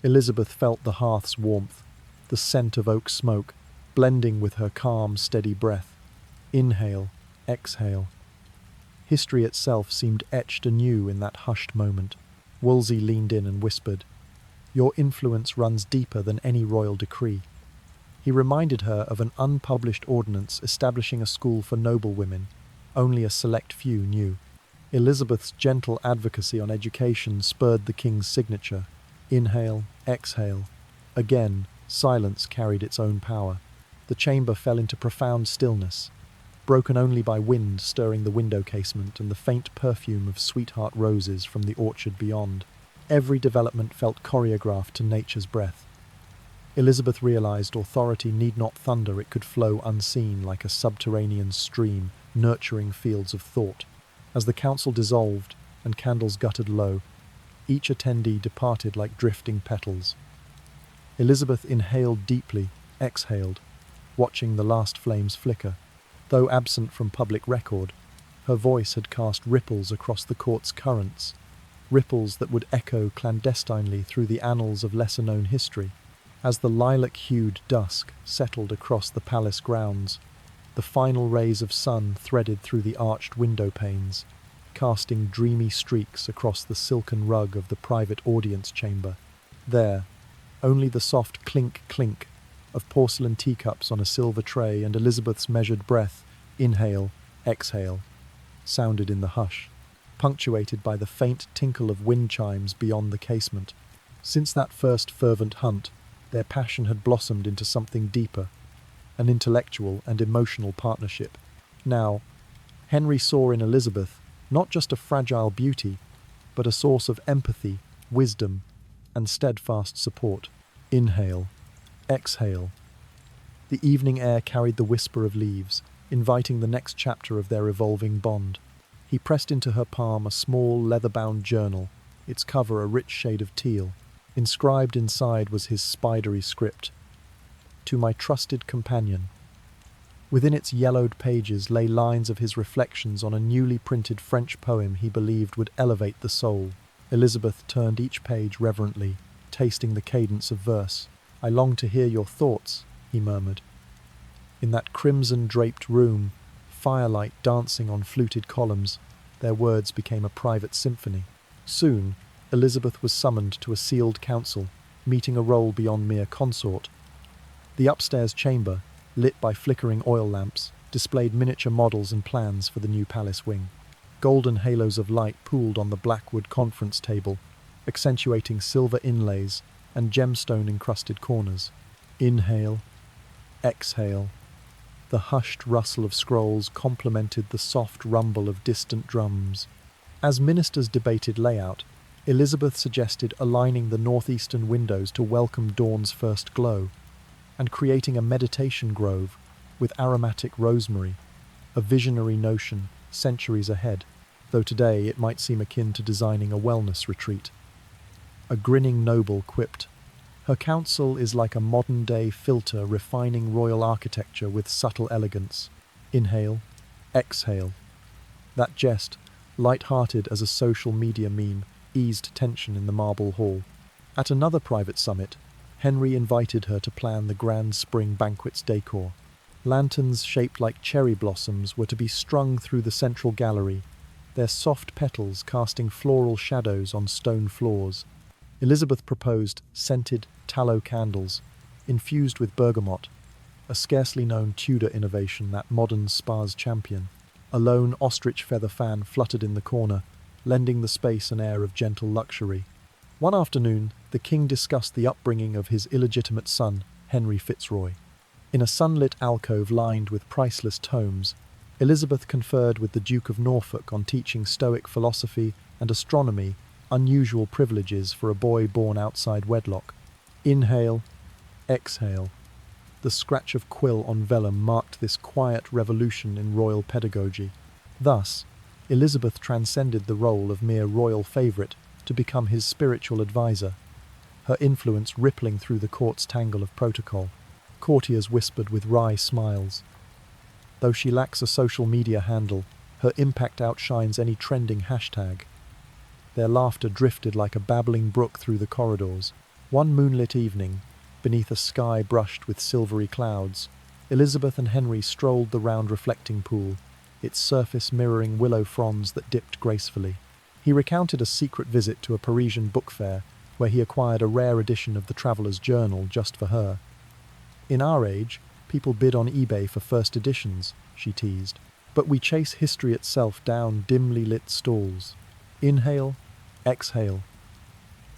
Elizabeth felt the hearth's warmth, the scent of oak smoke, blending with her calm, steady breath. Inhale, exhale. History itself seemed etched anew in that hushed moment. Wolsey leaned in and whispered, "Your influence runs deeper than any royal decree." He reminded her of an unpublished ordinance establishing a school for noble women. Only a select few knew. Elizabeth's gentle advocacy on education spurred the king's signature. Inhale, exhale. Again, silence carried its own power. The chamber fell into profound stillness, broken only by wind stirring the window casement and the faint perfume of sweetheart roses from the orchard beyond. Every development felt choreographed to nature's breath. Elizabeth realized authority need not thunder, it could flow unseen like a subterranean stream, nurturing fields of thought. As the council dissolved and candles guttered low, each attendee departed like drifting petals. Elizabeth inhaled deeply, exhaled, watching the last flames flicker. Though absent from public record, her voice had cast ripples across the court's currents, ripples that would echo clandestinely through the annals of lesser-known history. As the lilac-hued dusk settled across the palace grounds, the final rays of sun threaded through the arched window panes, casting dreamy streaks across the silken rug of the private audience chamber. There, only the soft clink-clink of porcelain teacups on a silver tray and Elizabeth's measured breath, inhale, exhale, sounded in the hush, punctuated by the faint tinkle of wind chimes beyond the casement. Since that first fervent hunt, their passion had blossomed into something deeper, an intellectual and emotional partnership. Now, Henry saw in Elizabeth not just a fragile beauty, but a source of empathy, wisdom, and steadfast support. Inhale, exhale. The evening air carried the whisper of leaves, inviting the next chapter of their evolving bond. He pressed into her palm a small, leather-bound journal, its cover a rich shade of teal. Inscribed inside was his spidery script, "To my trusted companion." Within its yellowed pages lay lines of his reflections on a newly printed French poem he believed would elevate the soul. Elizabeth turned each page reverently, tasting the cadence of verse. "I long to hear your thoughts," he murmured. In that crimson-draped room, firelight dancing on fluted columns, their words became a private symphony. Soon, Elizabeth was summoned to a sealed council, meeting a role beyond mere consort. The upstairs chamber, lit by flickering oil lamps, displayed miniature models and plans for the new palace wing. Golden halos of light pooled on the blackwood conference table, accentuating silver inlays and gemstone-encrusted corners. Inhale, exhale. The hushed rustle of scrolls complemented the soft rumble of distant drums. As ministers debated layout, Elizabeth suggested aligning the northeastern windows to welcome dawn's first glow, and creating a meditation grove with aromatic rosemary, a visionary notion centuries ahead, though today it might seem akin to designing a wellness retreat. A grinning noble quipped, "Her council is like a modern-day filter refining royal architecture with subtle elegance." Inhale, exhale. That jest, light-hearted as a social media meme, eased tension in the marble hall. At another private summit, Henry invited her to plan the grand spring banquet's decor. Lanterns shaped like cherry blossoms were to be strung through the central gallery, their soft petals casting floral shadows on stone floors. Elizabeth proposed scented tallow candles, infused with bergamot, a scarcely known Tudor innovation that modern spas champion. A lone ostrich feather fan fluttered in the corner, lending the space an air of gentle luxury. One afternoon, the king discussed the upbringing of his illegitimate son, Henry Fitzroy. In a sunlit alcove lined with priceless tomes, Elizabeth conferred with the Duke of Norfolk on teaching Stoic philosophy and astronomy, unusual privileges for a boy born outside wedlock. Inhale, exhale. The scratch of quill on vellum marked this quiet revolution in royal pedagogy. Thus, Elizabeth transcended the role of mere royal favourite to become his spiritual advisor, her influence rippling through the court's tangle of protocol. Courtiers whispered with wry smiles. Though she lacks a social media handle, her impact outshines any trending hashtag. Their laughter drifted like a babbling brook through the corridors. One moonlit evening, beneath a sky brushed with silvery clouds, Elizabeth and Henry strolled the round reflecting pool, its surface mirroring willow fronds that dipped gracefully. He recounted a secret visit to a Parisian book fair, where he acquired a rare edition of the Traveller's Journal just for her. "In our age, people bid on eBay for first editions," she teased. "But we chase history itself down dimly lit stalls." Inhale, exhale.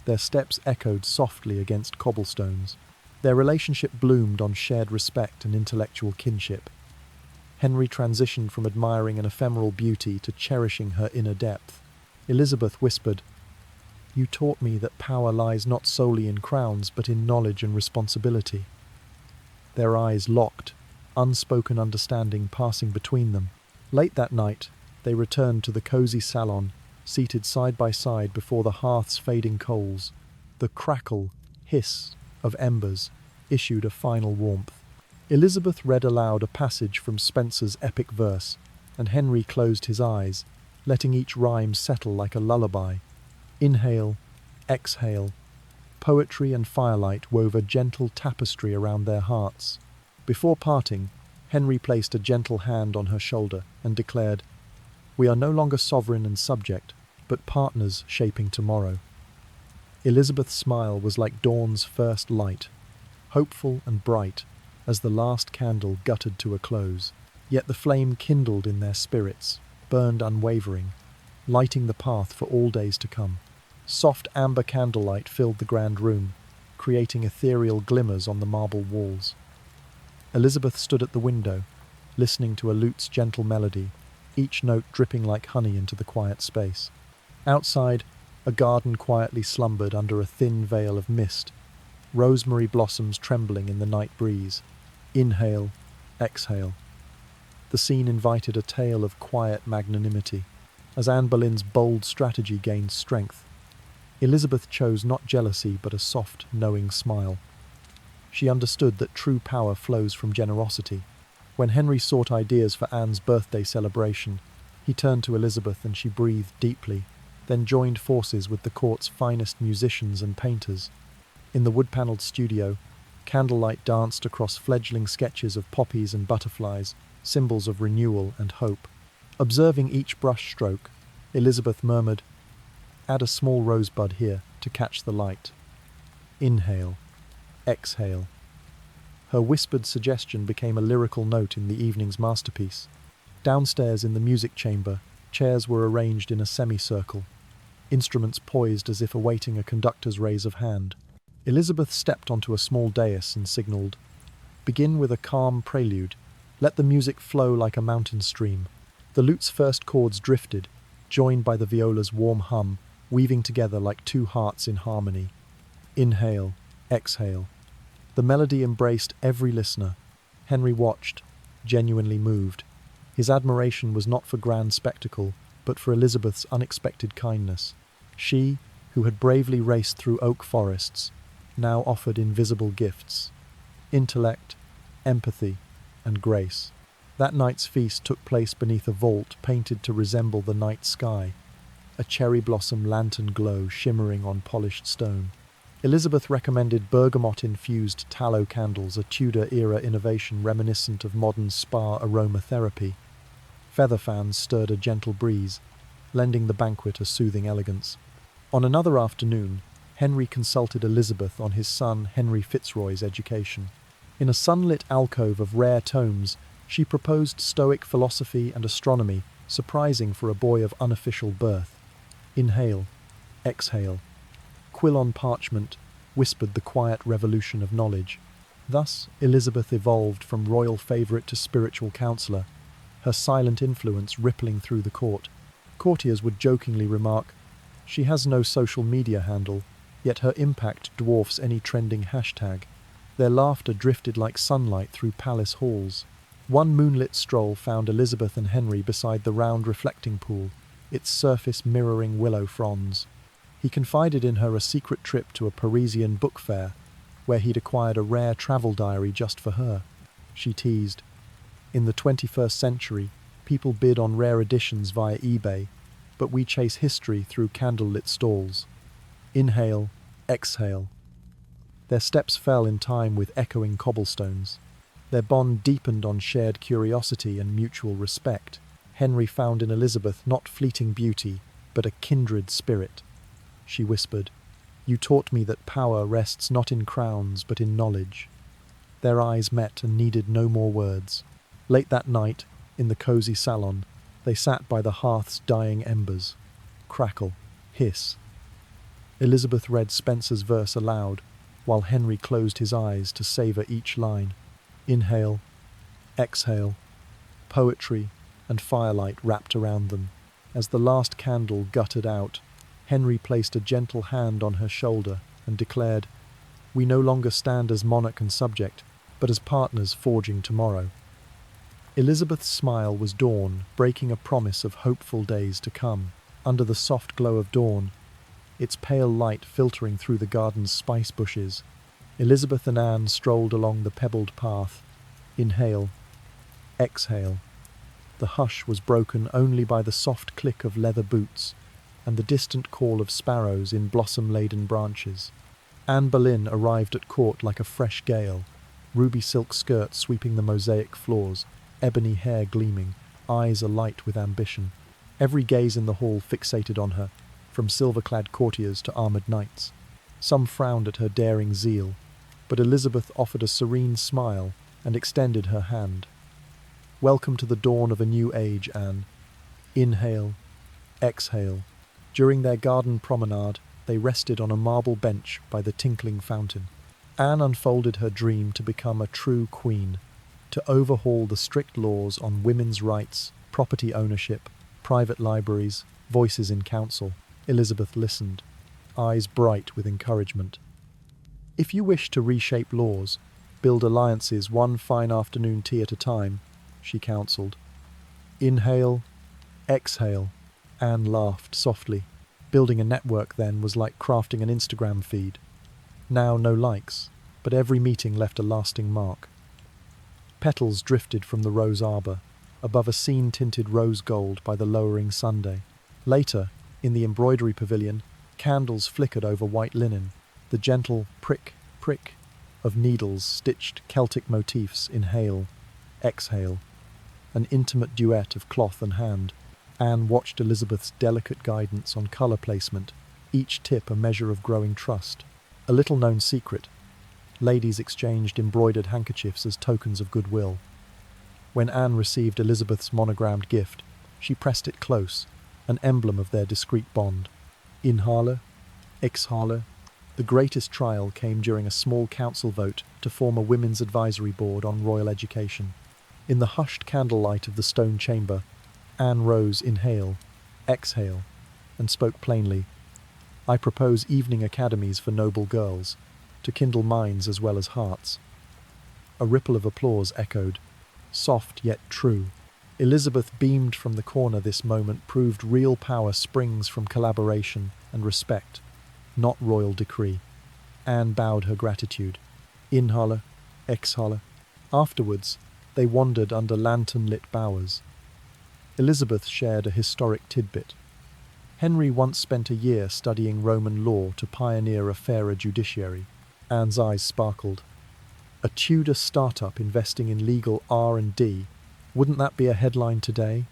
Their steps echoed softly against cobblestones. Their relationship bloomed on shared respect and intellectual kinship. Henry transitioned from admiring an ephemeral beauty to cherishing her inner depth. Elizabeth whispered, "You taught me that power lies not solely in crowns but in knowledge and responsibility." Their eyes locked, unspoken understanding passing between them. Late that night, they returned to the cosy salon, seated side by side before the hearth's fading coals. The crackle, hiss of embers issued a final warmth. Elizabeth read aloud a passage from Spenser's epic verse, and Henry closed his eyes, letting each rhyme settle like a lullaby. Inhale, exhale. Poetry and firelight wove a gentle tapestry around their hearts. Before parting, Henry placed a gentle hand on her shoulder and declared, "We are no longer sovereign and subject, but partners shaping tomorrow." Elizabeth's smile was like dawn's first light, hopeful and bright, as the last candle guttered to a close. Yet the flame kindled in their spirits, burned unwavering, lighting the path for all days to come. Soft amber candlelight filled the grand room, creating ethereal glimmers on the marble walls. Elizabeth stood at the window, listening to a lute's gentle melody, each note dripping like honey into the quiet space. Outside, a garden quietly slumbered under a thin veil of mist, rosemary blossoms trembling in the night breeze. Inhale, exhale. The scene invited a tale of quiet magnanimity. As Anne Boleyn's bold strategy gained strength, Elizabeth chose not jealousy but a soft, knowing smile. She understood that true power flows from generosity. When Henry sought ideas for Anne's birthday celebration, he turned to Elizabeth and she breathed deeply, then joined forces with the court's finest musicians and painters. In the wood-panelled studio, candlelight danced across fledgling sketches of poppies and butterflies, symbols of renewal and hope. Observing each brush stroke, Elizabeth murmured, "Add a small rosebud here to catch the light. Inhale, exhale." Her whispered suggestion became a lyrical note in the evening's masterpiece. Downstairs in the music chamber, chairs were arranged in a semicircle, instruments poised as if awaiting a conductor's raise of hand. Elizabeth stepped onto a small dais and signalled, "Begin with a calm prelude. Let the music flow like a mountain stream." The lute's first chords drifted, joined by the viola's warm hum, weaving together like two hearts in harmony. Inhale, exhale. The melody embraced every listener. Henry watched, genuinely moved. His admiration was not for grand spectacle, but for Elizabeth's unexpected kindness. She, who had bravely raced through oak forests, now offered invisible gifts: intellect, empathy, and grace. That night's feast took place beneath a vault painted to resemble the night sky, a cherry blossom lantern glow shimmering on polished stone. Elizabeth recommended bergamot-infused tallow candles, a Tudor-era innovation reminiscent of modern spa aromatherapy. Feather fans stirred a gentle breeze, lending the banquet a soothing elegance. On another afternoon, Henry consulted Elizabeth on his son Henry Fitzroy's education. In a sunlit alcove of rare tomes, she proposed Stoic philosophy and astronomy, surprising for a boy of unofficial birth. Inhale, exhale. Quill on parchment whispered the quiet revolution of knowledge. Thus, Elizabeth evolved from royal favourite to spiritual counsellor, her silent influence rippling through the court. Courtiers would jokingly remark, "She has no social media handle, yet her impact dwarfs any trending hashtag." Their laughter drifted like sunlight through palace halls. One moonlit stroll found Elizabeth and Henry beside the round reflecting pool, its surface mirroring willow fronds. He confided in her a secret trip to a Parisian book fair, where he'd acquired a rare travel diary just for her. She teased, "In the 21st century, people bid on rare editions via eBay, but we chase history through candlelit stalls." Inhale, exhale. Their steps fell in time with echoing cobblestones. Their bond deepened on shared curiosity and mutual respect. Henry found in Elizabeth not fleeting beauty, but a kindred spirit. She whispered, "You taught me that power rests not in crowns, but in knowledge." Their eyes met and needed no more words. Late that night, in the cosy salon, they sat by the hearth's dying embers. Crackle, hiss. Elizabeth read Spenser's verse aloud, while Henry closed his eyes to savour each line. Inhale, exhale. Poetry and firelight wrapped around them. As the last candle guttered out, Henry placed a gentle hand on her shoulder and declared, "We no longer stand as monarch and subject, but as partners forging tomorrow." Elizabeth's smile was dawn, breaking a promise of hopeful days to come. Under the soft glow of dawn, its pale light filtering through the garden's spice bushes, Elizabeth and Anne strolled along the pebbled path. Inhale, exhale. The hush was broken only by the soft click of leather boots and the distant call of sparrows in blossom-laden branches. Anne Boleyn arrived at court like a fresh gale, ruby silk skirt sweeping the mosaic floors, ebony hair gleaming, eyes alight with ambition. Every gaze in the hall fixated on her, from silver-clad courtiers to armoured knights. Some frowned at her daring zeal, but Elizabeth offered a serene smile and extended her hand. "Welcome to the dawn of a new age, Anne." Inhale, exhale. During their garden promenade, they rested on a marble bench by the tinkling fountain. Anne unfolded her dream to become a true queen, to overhaul the strict laws on women's rights property ownership, private libraries, voices in council. Elizabeth listened, eyes bright with encouragement. If you wish to reshape laws, build alliances one fine afternoon tea at a time, she counselled. Inhale, exhale. Anne laughed softly. Building a network then was like crafting an Instagram feed. Now no likes, but every meeting left a lasting mark. Petals drifted from the rose arbour, above a scene tinted rose gold by the lowering Sunday. Later, in the embroidery pavilion, candles flickered over white linen, the gentle prick, prick of needles stitched Celtic motifs. Inhale, exhale, an intimate duet of cloth and hand. Anne watched Elizabeth's delicate guidance on colour placement, each tip a measure of growing trust. A little-known secret: ladies exchanged embroidered handkerchiefs as tokens of goodwill. When Anne received Elizabeth's monogrammed gift, she pressed it close, an emblem of their discreet bond. Inhale, exhale. The greatest trial came during a small council vote to form a women's advisory board on royal education. In the hushed candlelight of the stone chamber, Anne rose, inhale, exhale, and spoke plainly. I propose evening academies for noble girls, to kindle minds as well as hearts. A ripple of applause echoed, soft yet true. Elizabeth beamed from the corner. This moment proved real power springs from collaboration and respect, not royal decree. Anne bowed her gratitude. Inhale, exhale. Afterwards, they wandered under lantern-lit bowers. Elizabeth shared a historic tidbit. Henry once spent a year studying Roman law to pioneer a fairer judiciary. Anne's eyes sparkled. A Tudor startup investing in legal R&D. Wouldn't that be a headline today?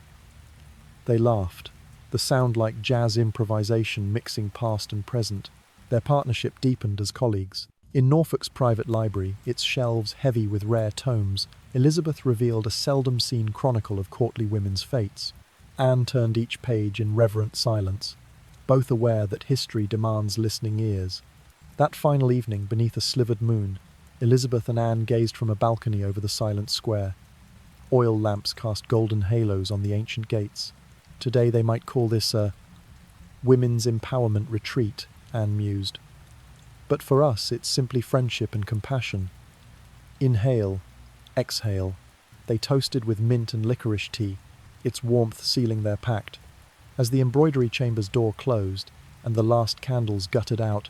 They laughed, the sound like jazz improvisation mixing past and present. Their partnership deepened as colleagues. In Norfolk's private library, its shelves heavy with rare tomes, Elizabeth revealed a seldom-seen chronicle of courtly women's fates. Anne turned each page in reverent silence, both aware that history demands listening ears. That final evening, beneath a slivered moon, Elizabeth and Anne gazed from a balcony over the silent square. Oil lamps cast golden halos on the ancient gates. Today they might call this a women's empowerment retreat, Anne mused. But for us, it's simply friendship and compassion. Inhale, exhale. They toasted with mint and licorice tea, its warmth sealing their pact. As the embroidery chamber's door closed and the last candles guttered out,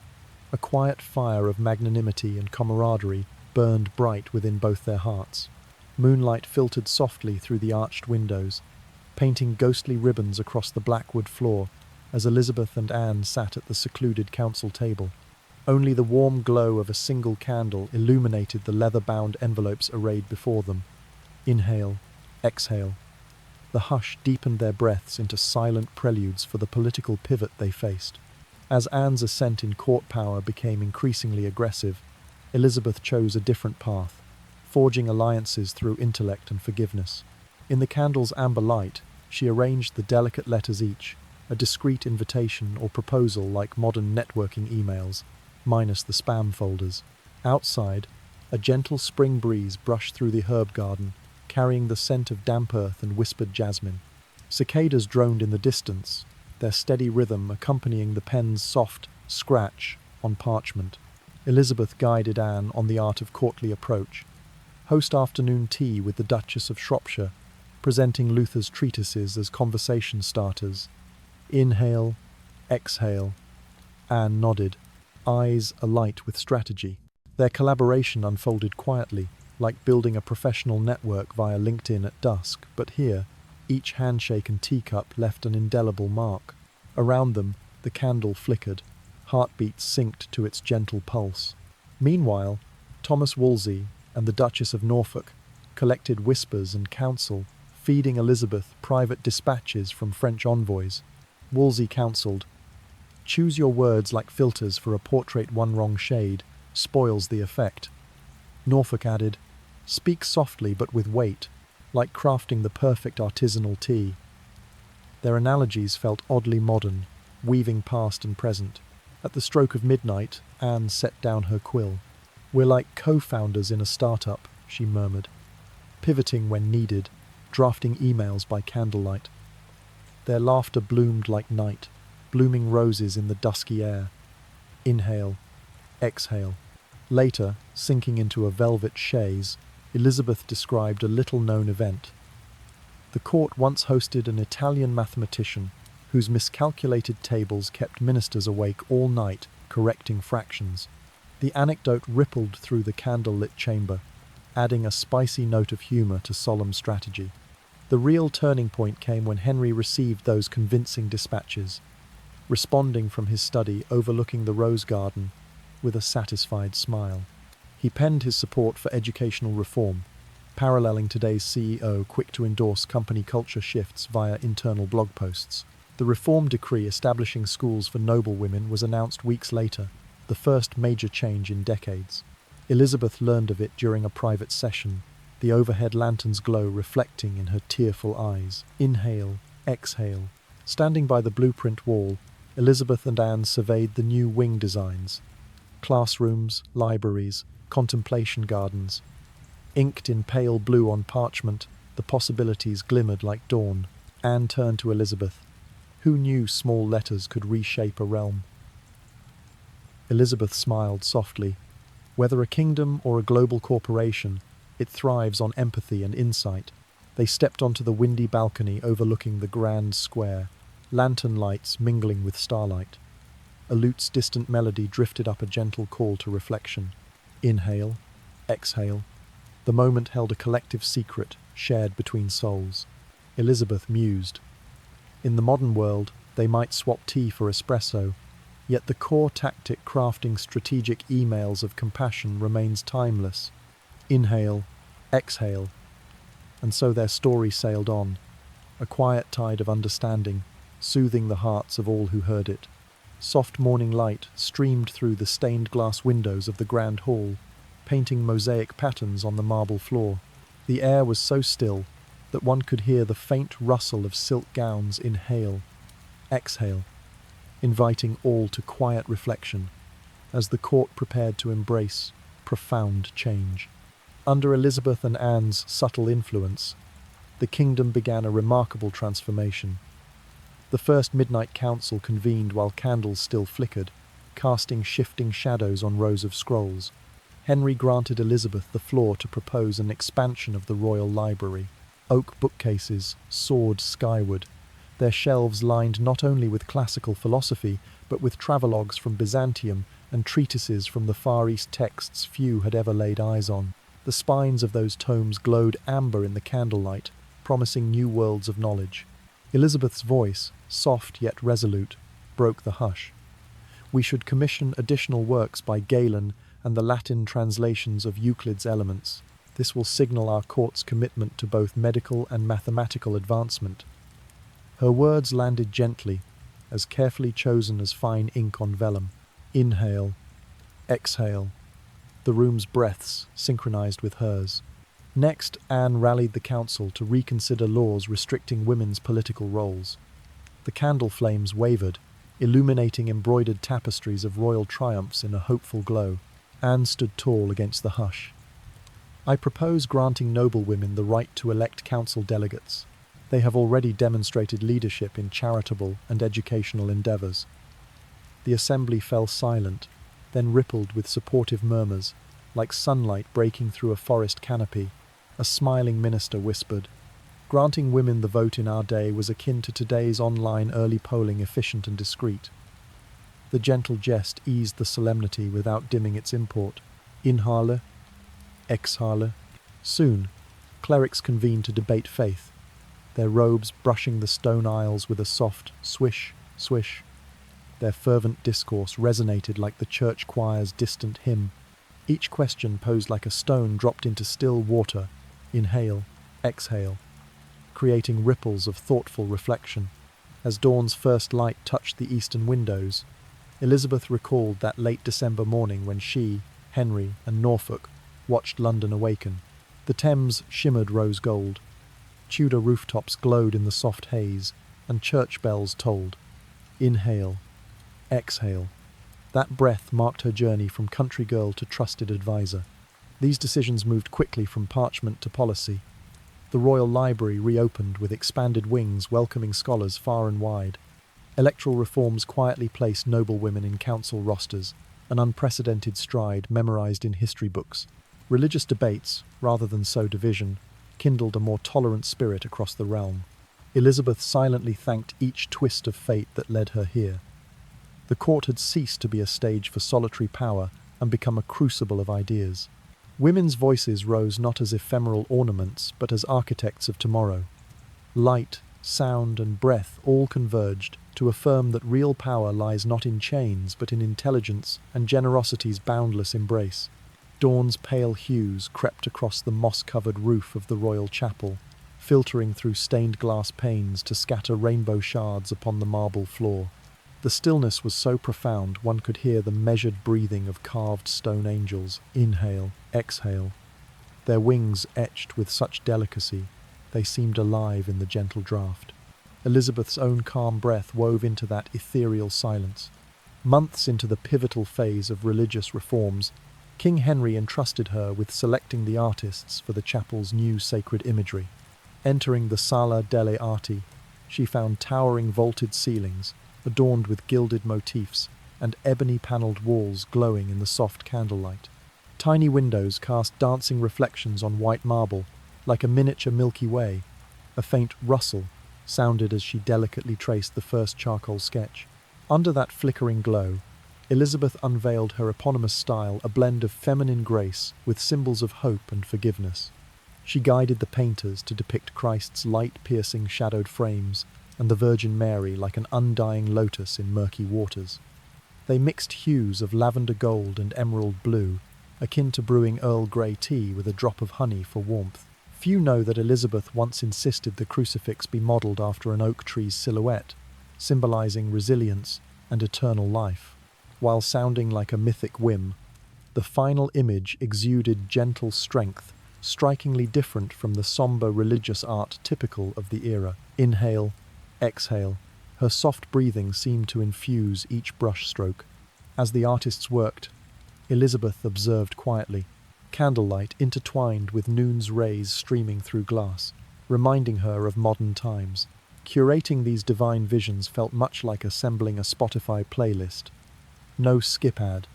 a quiet fire of magnanimity and camaraderie burned bright within both their hearts. Moonlight filtered softly through the arched windows, painting ghostly ribbons across the blackwood floor as Elizabeth and Anne sat at the secluded council table. Only the warm glow of a single candle illuminated the leather-bound envelopes arrayed before them. Inhale, exhale. The hush deepened their breaths into silent preludes for the political pivot they faced. As Anne's ascent in court power became increasingly aggressive, Elizabeth chose a different path, forging alliances through intellect and forgiveness. In the candle's amber light, she arranged the delicate letters each, a discreet invitation or proposal like modern networking emails, minus the spam folders. Outside, a gentle spring breeze brushed through the herb garden, carrying the scent of damp earth and whispered jasmine. Cicadas droned in the distance, their steady rhythm accompanying the pen's soft scratch on parchment. Elizabeth guided Anne on the art of courtly approach. Host afternoon tea with the Duchess of Shropshire, presenting Luther's treatises as conversation starters. Inhale, exhale. Anne nodded, eyes alight with strategy. Their collaboration unfolded quietly, like building a professional network via LinkedIn at dusk, but here, each handshake and teacup left an indelible mark. Around them, the candle flickered, heartbeats synced to its gentle pulse. Meanwhile, Thomas Wolsey and the Duchess of Norfolk collected whispers and counsel, feeding Elizabeth private dispatches from French envoys. Wolsey counselled, "Choose your words like filters for a portrait. One wrong shade spoils the effect." Norfolk added, "Speak softly but with weight, like crafting the perfect artisanal tea." Their analogies felt oddly modern, weaving past and present. At the stroke of midnight, Anne set down her quill. "We're like co-founders in a startup," she murmured, "pivoting when needed, drafting emails by candlelight. Their laughter bloomed like night, blooming roses in the dusky air. Inhale, exhale. Later, sinking into a velvet chaise, Elizabeth described a little-known event. The court once hosted an Italian mathematician whose miscalculated tables kept ministers awake all night, correcting fractions. The anecdote rippled through the candle-lit chamber, adding a spicy note of humour to solemn strategy. The real turning point came when Henry received those convincing dispatches, responding from his study overlooking the rose garden with a satisfied smile. He penned his support for educational reform, paralleling today's CEO quick to endorse company culture shifts via internal blog posts. The reform decree establishing schools for noble women was announced weeks later, the first major change in decades. Elizabeth learned of it during a private session, the overhead lantern's glow reflecting in her tearful eyes. Inhale, exhale. Standing by the blueprint wall, Elizabeth and Anne surveyed the new wing designs. Classrooms, libraries, contemplation gardens. Inked in pale blue on parchment, the possibilities glimmered like dawn. Anne turned to Elizabeth. Who knew small letters could reshape a realm? Elizabeth smiled softly. Whether a kingdom or a global corporation, it thrives on empathy and insight. They stepped onto the windy balcony overlooking the grand square, lantern lights mingling with starlight. A lute's distant melody drifted up a gentle call to reflection. Inhale, exhale. The moment held a collective secret shared between souls. Elizabeth mused. In the modern world, they might swap tea for espresso, yet the core tactic crafting strategic emails of compassion remains timeless. Inhale, exhale. And so their story sailed on, a quiet tide of understanding, soothing the hearts of all who heard it. Soft morning light streamed through the stained glass windows of the grand hall, painting mosaic patterns on the marble floor. The air was so still that one could hear the faint rustle of silk gowns. Inhale, exhale, inviting all to quiet reflection as the court prepared to embrace profound change. Under Elizabeth and Anne's subtle influence, the kingdom began a remarkable transformation. The first midnight council convened while candles still flickered, casting shifting shadows on rows of scrolls. Henry granted Elizabeth the floor to propose an expansion of the royal library. Oak bookcases soared skyward, their shelves lined not only with classical philosophy, but with travelogues from Byzantium and treatises from the Far East texts few had ever laid eyes on. The spines of those tomes glowed amber in the candlelight, promising new worlds of knowledge. Elizabeth's voice, soft yet resolute, broke the hush. We should commission additional works by Galen and the Latin translations of Euclid's Elements. This will signal our court's commitment to both medical and mathematical advancement. Her words landed gently, as carefully chosen as fine ink on vellum. Inhale, exhale. The room's breaths synchronized with hers. Next, Anne rallied the council to reconsider laws restricting women's political roles. The candle flames wavered, illuminating embroidered tapestries of royal triumphs in a hopeful glow. Anne stood tall against the hush. I propose granting noblewomen the right to elect council delegates. They have already demonstrated leadership in charitable and educational endeavours. The assembly fell silent, then rippled with supportive murmurs, like sunlight breaking through a forest canopy. A smiling minister whispered, "Granting women the vote in our day was akin to today's online early polling, efficient and discreet." The gentle jest eased the solemnity without dimming its import. Inhale, exhale. Soon, clerics convened to debate faith, their robes brushing the stone aisles with a soft swish, swish. Their fervent discourse resonated like the church choir's distant hymn. Each question posed like a stone dropped into still water. Inhale, exhale, creating ripples of thoughtful reflection. As dawn's first light touched the eastern windows, Elizabeth recalled that late December morning when she, Henry, and Norfolk watched London awaken. The Thames shimmered rose gold. Tudor rooftops glowed in the soft haze, and church bells tolled. Inhale, exhale. That breath marked her journey from country girl to trusted advisor. These decisions moved quickly from parchment to policy. The Royal Library reopened with expanded wings welcoming scholars far and wide. Electoral reforms quietly placed noblewomen in council rosters, an unprecedented stride memorized in history books. Religious debates, rather than sow division, kindled a more tolerant spirit across the realm. Elizabeth silently thanked each twist of fate that led her here. The court had ceased to be a stage for solitary power and become a crucible of ideas. Women's voices rose not as ephemeral ornaments, but as architects of tomorrow. Light, sound, and breath all converged to affirm that real power lies not in chains, but in intelligence and generosity's boundless embrace. Dawn's pale hues crept across the moss-covered roof of the royal chapel, filtering through stained glass panes to scatter rainbow shards upon the marble floor. The stillness was so profound one could hear the measured breathing of carved stone angels, inhale, exhale. Their wings etched with such delicacy, they seemed alive in the gentle draught. Elizabeth's own calm breath wove into that ethereal silence. Months into the pivotal phase of religious reforms, King Henry entrusted her with selecting the artists for the chapel's new sacred imagery. Entering the Sala delle Arti, she found towering vaulted ceilings, adorned with gilded motifs, and ebony-panelled walls glowing in the soft candlelight. Tiny windows cast dancing reflections on white marble, like a miniature Milky Way. A faint rustle sounded as she delicately traced the first charcoal sketch. Under that flickering glow, Elizabeth unveiled her eponymous style, a blend of feminine grace with symbols of hope and forgiveness. She guided the painters to depict Christ's light-piercing shadowed frames and the Virgin Mary like an undying lotus in murky waters. They mixed hues of lavender gold and emerald blue, akin to brewing Earl Grey tea with a drop of honey for warmth. Few know that Elizabeth once insisted the crucifix be modelled after an oak tree's silhouette, symbolising resilience and eternal life. While sounding like a mythic whim, the final image exuded gentle strength, strikingly different from the sombre religious art typical of the era. Inhale, exhale. Her soft breathing seemed to infuse each brushstroke. As the artists worked, Elizabeth observed quietly, candlelight intertwined with noon's rays streaming through glass, reminding her of modern times. Curating these divine visions felt much like assembling a Spotify playlist. No skip ad,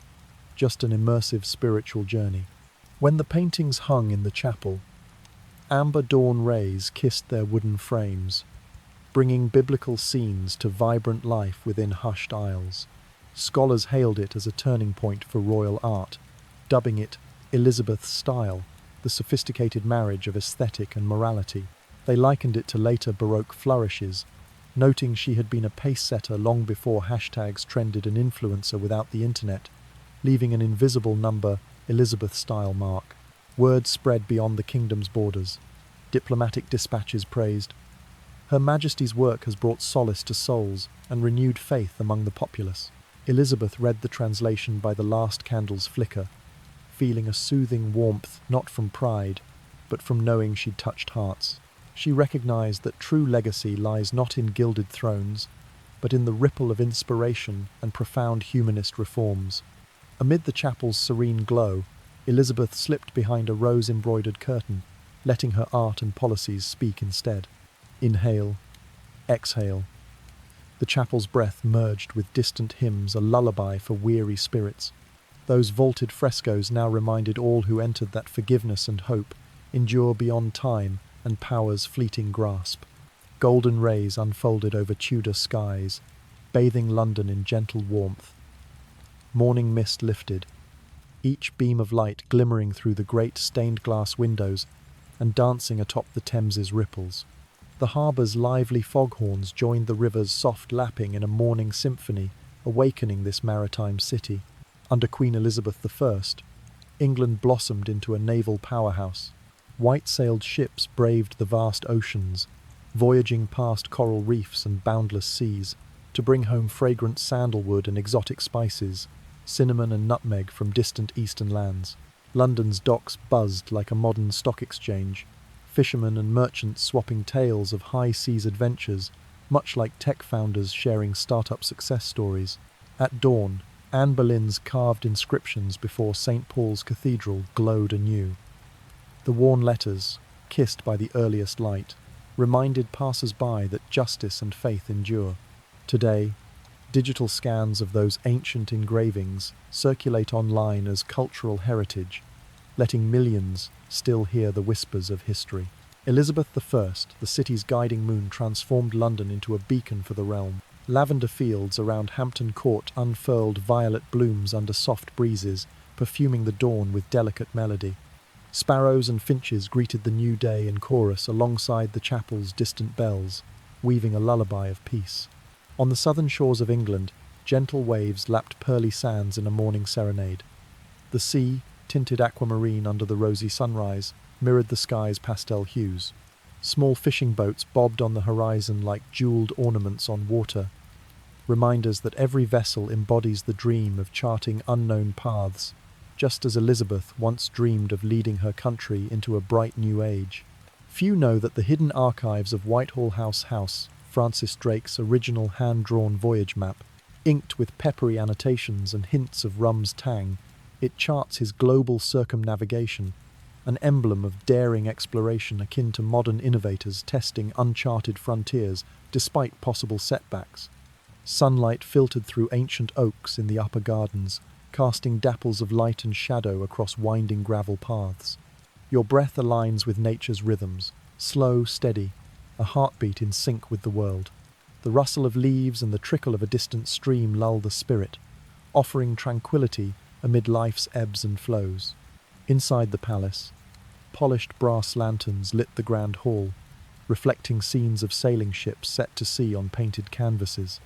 just an immersive spiritual journey. When the paintings hung in the chapel, amber dawn rays kissed their wooden frames, bringing biblical scenes to vibrant life within hushed aisles. Scholars hailed it as a turning point for royal art, dubbing it Elizabeth's style, the sophisticated marriage of aesthetic and morality. They likened it to later Baroque flourishes, noting she had been a pace-setter long before hashtags trended an influencer without the internet, leaving an invisible number Elizabeth-style mark. Word spread beyond the kingdom's borders. Diplomatic dispatches praised. Her Majesty's work has brought solace to souls and renewed faith among the populace. Elizabeth read the translation by the last candle's flicker, feeling a soothing warmth not from pride, but from knowing she'd touched hearts. She recognized that true legacy lies not in gilded thrones, but in the ripple of inspiration and profound humanist reforms. Amid the chapel's serene glow, Elizabeth slipped behind a rose-embroidered curtain, letting her art and policies speak instead. Inhale, exhale. The chapel's breath merged with distant hymns, a lullaby for weary spirits. Those vaulted frescoes now reminded all who entered that forgiveness and hope endure beyond time and power's fleeting grasp. Golden rays unfolded over Tudor skies, bathing London in gentle warmth. Morning mist lifted, each beam of light glimmering through the great stained-glass windows and dancing atop the Thames's ripples. The harbour's lively foghorns joined the river's soft lapping in a morning symphony, awakening this maritime city. Under Queen Elizabeth I, England blossomed into a naval powerhouse. White-sailed ships braved the vast oceans, voyaging past coral reefs and boundless seas, to bring home fragrant sandalwood and exotic spices, cinnamon and nutmeg from distant eastern lands. London's docks buzzed like a modern stock exchange, fishermen and merchants swapping tales of high seas adventures, much like tech founders sharing startup success stories. At dawn, Anne Boleyn's carved inscriptions before St. Paul's Cathedral glowed anew. The worn letters, kissed by the earliest light, reminded passers-by that justice and faith endure. Today, digital scans of those ancient engravings circulate online as cultural heritage, letting millions still hear the whispers of history. Elizabeth I, the city's guiding moon, transformed London into a beacon for the realm. Lavender fields around Hampton Court unfurled violet blooms under soft breezes, perfuming the dawn with delicate melody. Sparrows and finches greeted the new day in chorus alongside the chapel's distant bells, weaving a lullaby of peace. On the southern shores of England, gentle waves lapped pearly sands in a morning serenade. The sea, tinted aquamarine under the rosy sunrise, mirrored the sky's pastel hues. Small fishing boats bobbed on the horizon like jeweled ornaments on water, reminders that every vessel embodies the dream of charting unknown paths, just as Elizabeth once dreamed of leading her country into a bright new age. Few know that the hidden archives of Whitehall House, Francis Drake's original hand-drawn voyage map, inked with peppery annotations and hints of rum's tang, it charts his global circumnavigation, an emblem of daring exploration akin to modern innovators testing uncharted frontiers despite possible setbacks. Sunlight filtered through ancient oaks in the upper gardens, casting dapples of light and shadow across winding gravel paths. Your breath aligns with nature's rhythms, slow, steady, a heartbeat in sync with the world. The rustle of leaves and the trickle of a distant stream lull the spirit, offering tranquility amid life's ebbs and flows. Inside the palace, polished brass lanterns lit the grand hall, reflecting scenes of sailing ships set to sea on painted canvases.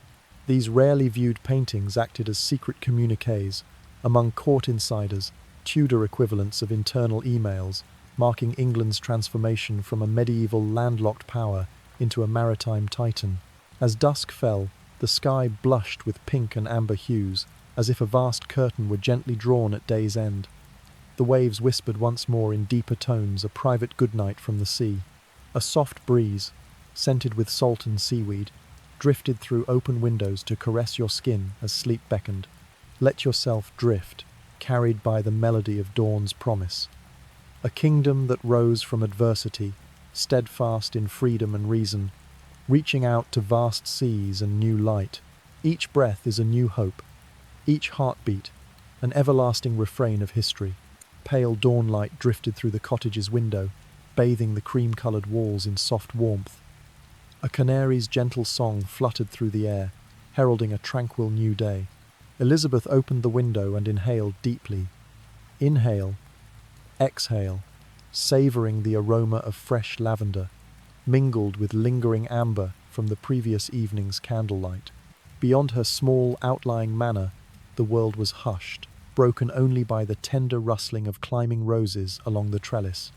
These rarely viewed paintings acted as secret communiques among court insiders, Tudor equivalents of internal emails, marking England's transformation from a medieval landlocked power into a maritime titan. As dusk fell, the sky blushed with pink and amber hues, as if a vast curtain were gently drawn at day's end. The waves whispered once more in deeper tones a private goodnight from the sea. A soft breeze, scented with salt and seaweed, drifted through open windows to caress your skin as sleep beckoned. Let yourself drift, carried by the melody of dawn's promise. A kingdom that rose from adversity, steadfast in freedom and reason, reaching out to vast seas and new light. Each breath is a new hope, each heartbeat, an everlasting refrain of history. Pale dawnlight drifted through the cottage's window, bathing the cream-coloured walls in soft warmth. A canary's gentle song fluttered through the air, heralding a tranquil new day. Elizabeth opened the window and inhaled deeply. Inhale, exhale, savouring the aroma of fresh lavender, mingled with lingering amber from the previous evening's candlelight. Beyond her small, outlying manor, the world was hushed, broken only by the tender rustling of climbing roses along the trellis.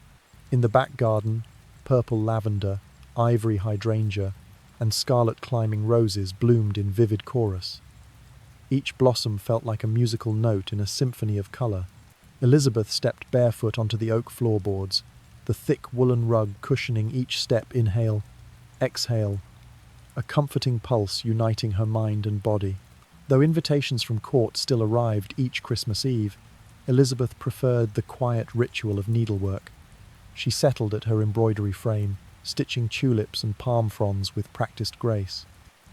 In the back garden, purple lavender, ivory hydrangea, and scarlet climbing roses bloomed in vivid chorus. Each blossom felt like a musical note in a symphony of colour. Elizabeth stepped barefoot onto the oak floorboards, the thick woolen rug cushioning each step. Inhale, exhale, a comforting pulse uniting her mind and body. Though invitations from court still arrived each Christmas Eve, Elizabeth preferred the quiet ritual of needlework. She settled at her embroidery frame, stitching tulips and palm fronds with practiced grace.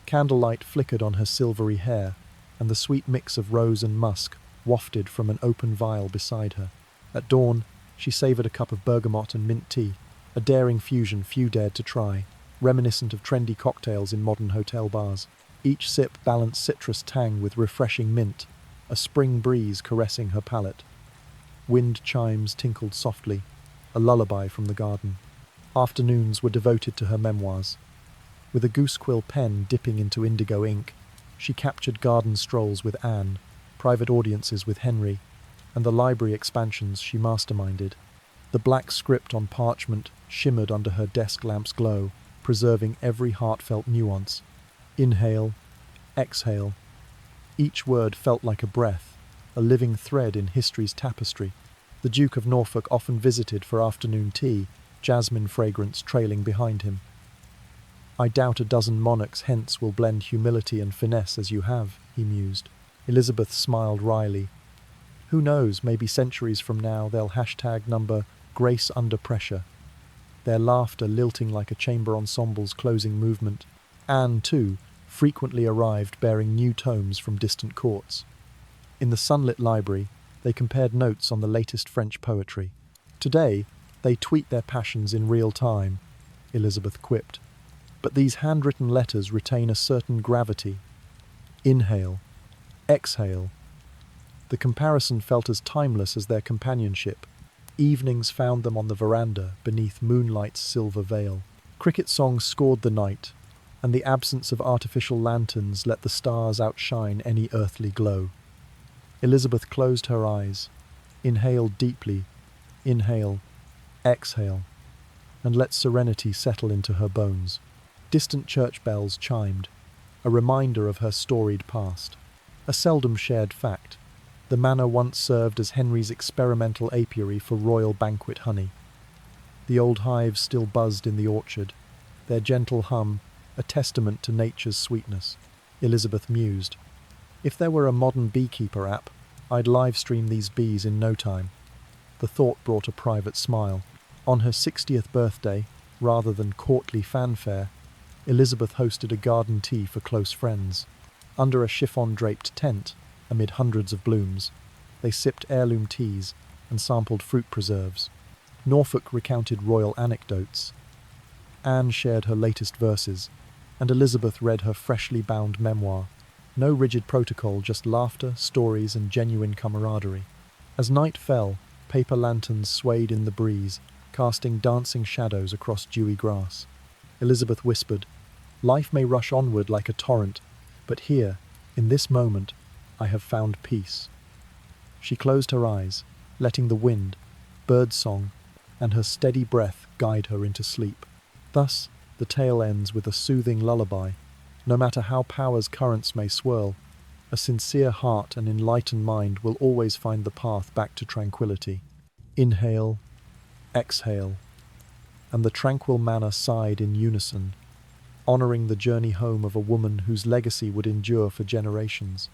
Candlelight flickered on her silvery hair, and the sweet mix of rose and musk wafted from an open vial beside her. At dawn, she savoured a cup of bergamot and mint tea, a daring fusion few dared to try, reminiscent of trendy cocktails in modern hotel bars. Each sip balanced citrus tang with refreshing mint, a spring breeze caressing her palate. Wind chimes tinkled softly, a lullaby from the garden. Afternoons were devoted to her memoirs. With a goosequill pen dipping into indigo ink, she captured garden strolls with Anne, private audiences with Henry, and the library expansions she masterminded. The black script on parchment shimmered under her desk lamp's glow, preserving every heartfelt nuance. Inhale, exhale. Each word felt like a breath, a living thread in history's tapestry. The Duke of Norfolk often visited for afternoon tea, jasmine fragrance trailing behind him. I doubt a dozen monarchs hence will blend humility and finesse as you have, he mused. Elizabeth smiled wryly. Who knows, maybe centuries from now they'll #number Grace Under Pressure. their laughter lilting like a chamber ensemble's closing movement. Anne, too, frequently arrived bearing new tomes from distant courts. In the sunlit library, they compared notes on the latest French poetry. Today, they tweet their passions in real time, Elizabeth quipped. But these handwritten letters retain a certain gravity. Inhale, exhale. The comparison felt as timeless as their companionship. Evenings found them on the veranda, beneath moonlight's silver veil. Cricket songs scored the night, and the absence of artificial lanterns let the stars outshine any earthly glow. Elizabeth closed her eyes, inhaled deeply, inhale, exhale, and let serenity settle into her bones. Distant church bells chimed, a reminder of her storied past. A seldom shared fact, the manor once served as Henry's experimental apiary for royal banquet honey. The old hives still buzzed in the orchard, their gentle hum a testament to nature's sweetness. Elizabeth mused. If there were a modern beekeeper app, I'd live-stream these bees in no time. The thought brought a private smile. On her 60th birthday, rather than courtly fanfare, Elizabeth hosted a garden tea for close friends. Under a chiffon-draped tent, amid hundreds of blooms, they sipped heirloom teas and sampled fruit preserves. Norfolk recounted royal anecdotes. Anne shared her latest verses, and Elizabeth read her freshly bound memoir. No rigid protocol, just laughter, stories, and genuine camaraderie. As night fell, paper lanterns swayed in the breeze, casting dancing shadows across dewy grass. Elizabeth whispered, "Life may rush onward like a torrent, but here, in this moment, I have found peace." She closed her eyes, letting the wind, birdsong, and her steady breath guide her into sleep. Thus, the tale ends with a soothing lullaby. No matter how power's currents may swirl, a sincere heart and enlightened mind will always find the path back to tranquility. Inhale, exhale, and the tranquil manor sighed in unison, honoring the journey home of a woman whose legacy would endure for generations.